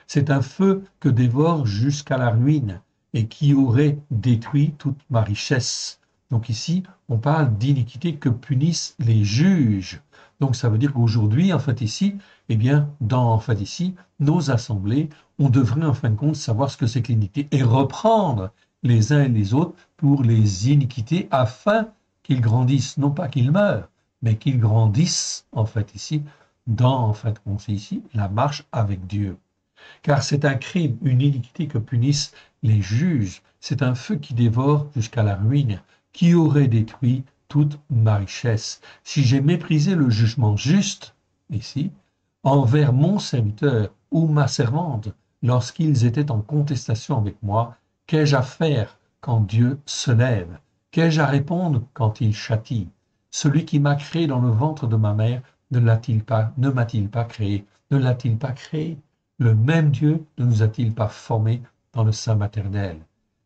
C'est un feu que dévore jusqu'à la ruine et qui aurait détruit toute ma richesse. Donc ici, on parle d'iniquité que punissent les juges. Donc ça veut dire qu'aujourd'hui, en fait ici, eh bien, dans en fait ici, nos assemblées, on devrait en fin de compte savoir ce que c'est que l'iniquité et reprendre les uns et les autres pour les iniquités, afin qu'ils grandissent, non pas qu'ils meurent, mais qu'ils grandissent, en fait, ici, dans, en fait, on sait ici, la marche avec Dieu. Car c'est un crime, une iniquité que punissent les juges. C'est un feu qui dévore jusqu'à la ruine, qui aurait détruit toute ma richesse. Si j'ai méprisé le jugement juste, ici, envers mon serviteur ou ma servante, lorsqu'ils étaient en contestation avec moi, qu'ai-je à faire quand Dieu se lève? Qu'ai-je à répondre quand il châtie? Celui qui m'a créé dans le ventre de ma mère ne m'a-t-il pas créé? Ne l'a-t-il pas créé? Le même Dieu ne nous a-t-il pas formés dans le sein maternel?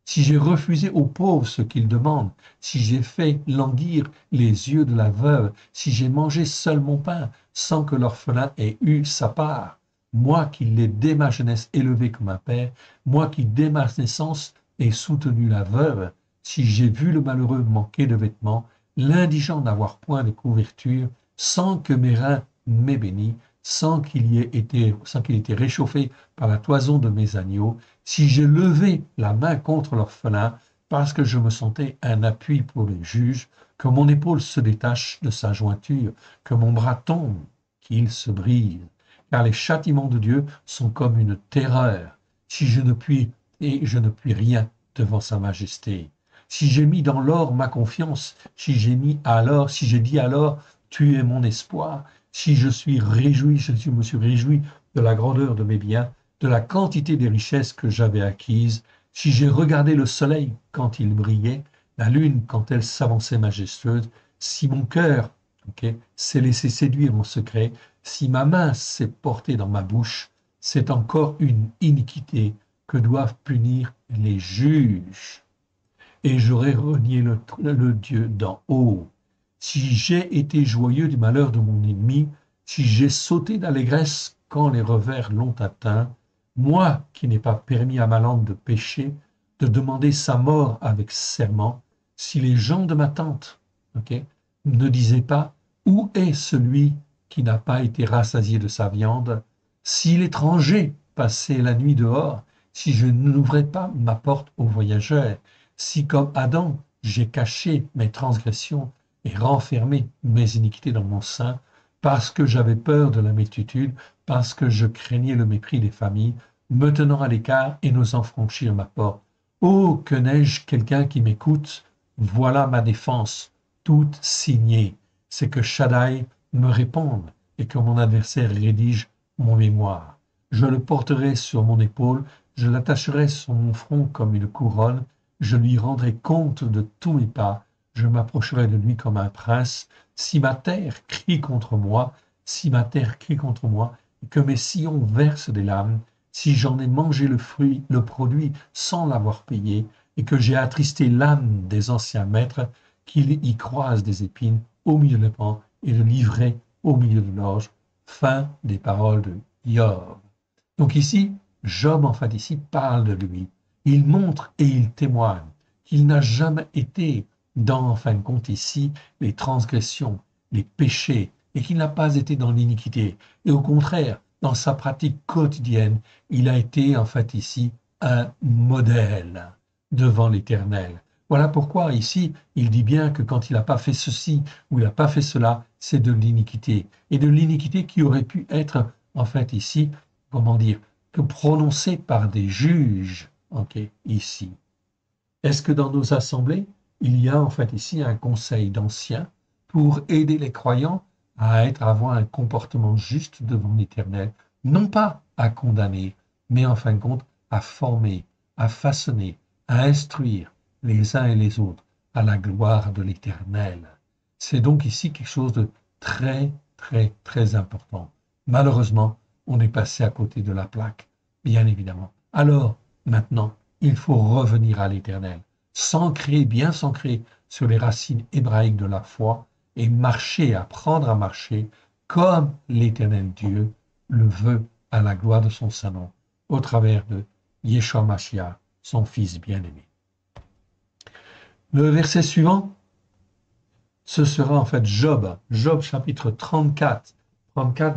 Si j'ai refusé aux pauvres ce qu'ils demandent, si j'ai fait languir les yeux de la veuve, si j'ai mangé seul mon pain, sans que l'orphelin ait eu sa part, moi qui l'ai dès ma jeunesse élevé comme un père, moi qui dès ma naissance ai soutenu la veuve, si j'ai vu le malheureux manquer de vêtements, l'indigent n'avoir point de couverture, sans que mes reins m'aient béni, sans qu'il ait été réchauffé par la toison de mes agneaux, si j'ai levé la main contre l'orphelin, parce que je me sentais un appui pour les juges, que mon épaule se détache de sa jointure, que mon bras tombe, qu'il se brise. Car les châtiments de Dieu sont comme une terreur, si je ne puis rien devant sa majesté. Si j'ai mis dans l'or ma confiance, si j'ai dit alors, tu es mon espoir, si je me suis réjoui de la grandeur de mes biens, de la quantité des richesses que j'avais acquises, si j'ai regardé le soleil quand il brillait, la lune quand elle s'avançait majestueuse, si mon cœur s'est laissé séduire en secret, si ma main s'est portée dans ma bouche, c'est encore une iniquité que doivent punir les juges. Et j'aurais renié le Dieu d'en haut. Si j'ai été joyeux du malheur de mon ennemi, si j'ai sauté d'allégresse quand les revers l'ont atteint, moi qui n'ai pas permis à ma langue de pécher, de demander sa mort avec serment, si les gens de ma tente ne disaient pas « Où est celui qui n'a pas été rassasié de sa viande ?» Si l'étranger passait la nuit dehors, si je n'ouvrais pas ma porte aux voyageurs, si comme Adam j'ai caché mes transgressions et renfermé mes iniquités dans mon sein, parce que j'avais peur de la multitude, parce que je craignais le mépris des familles, me tenant à l'écart et n'osant franchir ma porte. Oh, que n'ai-je quelqu'un qui m'écoute? Voilà ma défense, toute signée. C'est que Shaddai me réponde et que mon adversaire rédige mon mémoire. Je le porterai sur mon épaule, je l'attacherai sur mon front comme une couronne, je lui rendrai compte de tous mes pas, je m'approcherai de lui comme un prince. Si ma terre crie contre moi, et que mes sillons versent des larmes, si j'en ai mangé le fruit, le produit, sans l'avoir payé, et que j'ai attristé l'âme des anciens maîtres, qu'il y croise des épines au milieu des pans et de l'ivraie au milieu de l'orge. Fin des paroles de Job. Donc ici, Job, en fait, ici, parle de lui. Il montre et il témoigne qu'il n'a jamais été dans, en fin de compte, ici, les transgressions, les péchés, et qu'il n'a pas été dans l'iniquité. Et au contraire, dans sa pratique quotidienne, il a été, en fait, ici, un modèle devant l'Éternel. Voilà pourquoi, ici, il dit bien que quand il n'a pas fait ceci ou il n'a pas fait cela, c'est de l'iniquité. Et de l'iniquité qui aurait pu être, en fait, ici, comment dire, que prononcée par des juges, ici. Est-ce que dans nos assemblées, il y a en fait ici un conseil d'anciens pour aider les croyants à avoir un comportement juste devant l'Éternel, non pas à condamner, mais en fin de compte à former, à façonner, à instruire les uns et les autres à la gloire de l'Éternel. C'est donc ici quelque chose de très, très, très important. Malheureusement, on est passé à côté de la plaque, bien évidemment. Alors, maintenant, il faut revenir à l'Éternel, s'ancrer, bien s'ancrer sur les racines hébraïques de la foi et marcher, apprendre à marcher comme l'Éternel Dieu le veut à la gloire de son Saint-Nom, au travers de Yeshua Mashiach, son Fils bien-aimé. Le verset suivant, ce sera en fait Job, Job chapitre 34,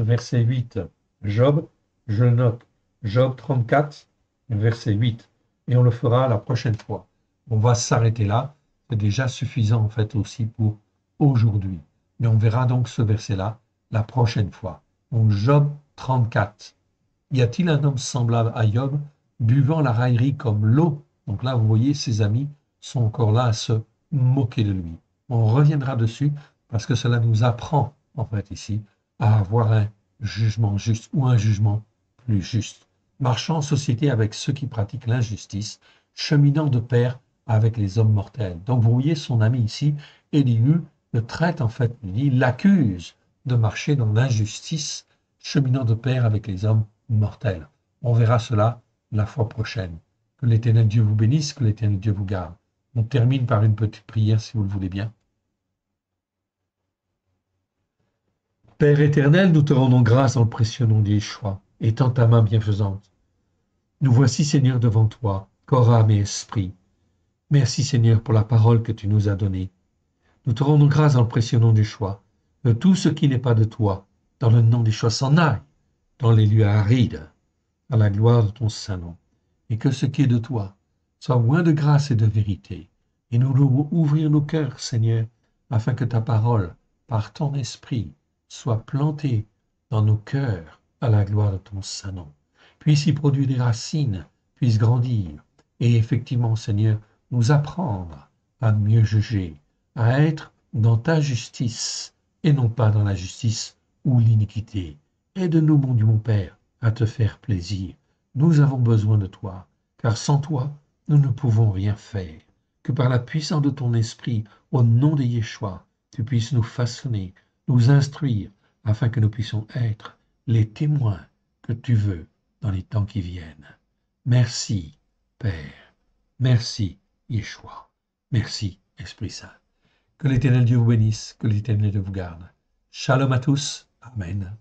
verset 8. Job, je note, Job 34, verset 8. Et on le fera la prochaine fois. On va s'arrêter là. C'est déjà suffisant en fait aussi pour aujourd'hui. Mais on verra donc ce verset-là la prochaine fois. Donc Job 34. Y a-t-il un homme semblable à Job, buvant la raillerie comme l'eau? Donc là, vous voyez, ses amis sont encore là à se moquer de lui. On reviendra dessus parce que cela nous apprend, en fait, ici, à avoir un jugement juste ou un jugement plus juste. Marchant en société avec ceux qui pratiquent l'injustice, cheminant de pair avec les hommes mortels. Donc vous voyez son ami ici, Élihu, le traite en fait, lui, l'accuse de marcher dans l'injustice, cheminant de pair avec les hommes mortels. On verra cela la fois prochaine. Que l'Éternel Dieu vous bénisse, que l'Éternel Dieu vous garde. On termine par une petite prière si vous le voulez bien. Père éternel, nous te rendons grâce dans le précieux nom d'Yeshua, étant ta main bienfaisante. Nous voici, Seigneur, devant toi, corps, âme et esprit. Merci, Seigneur, pour la parole que tu nous as donnée. Nous te rendons grâce dans le précieux nom d'Yeshua, que tout ce qui n'est pas de toi, dans le nom d'Yeshua, s'en aille dans les lieux arides, à la gloire de ton saint nom, et que ce qui est de toi soit loin de grâce et de vérité. Et nous devons ouvrir nos cœurs, Seigneur, afin que ta parole, par ton esprit, soit plantée dans nos cœurs à la gloire de ton saint nom. Puisse y produire des racines, puisse grandir, et effectivement, Seigneur, nous apprendre à mieux juger, à être dans ta justice, et non pas dans la justice ou l'iniquité. Aide-nous, mon Dieu, mon Père, à te faire plaisir. Nous avons besoin de toi, car sans toi, nous ne pouvons rien faire. Que par la puissance de ton esprit, au nom de Yeshua, tu puisses nous façonner, nous instruire, afin que nous puissions être les témoins que tu veux dans les temps qui viennent. Merci, Père. Merci, Yeshua. Merci, Esprit Saint. Que l'Éternel Dieu vous bénisse, que l'Éternel Dieu vous garde. Shalom à tous. Amen.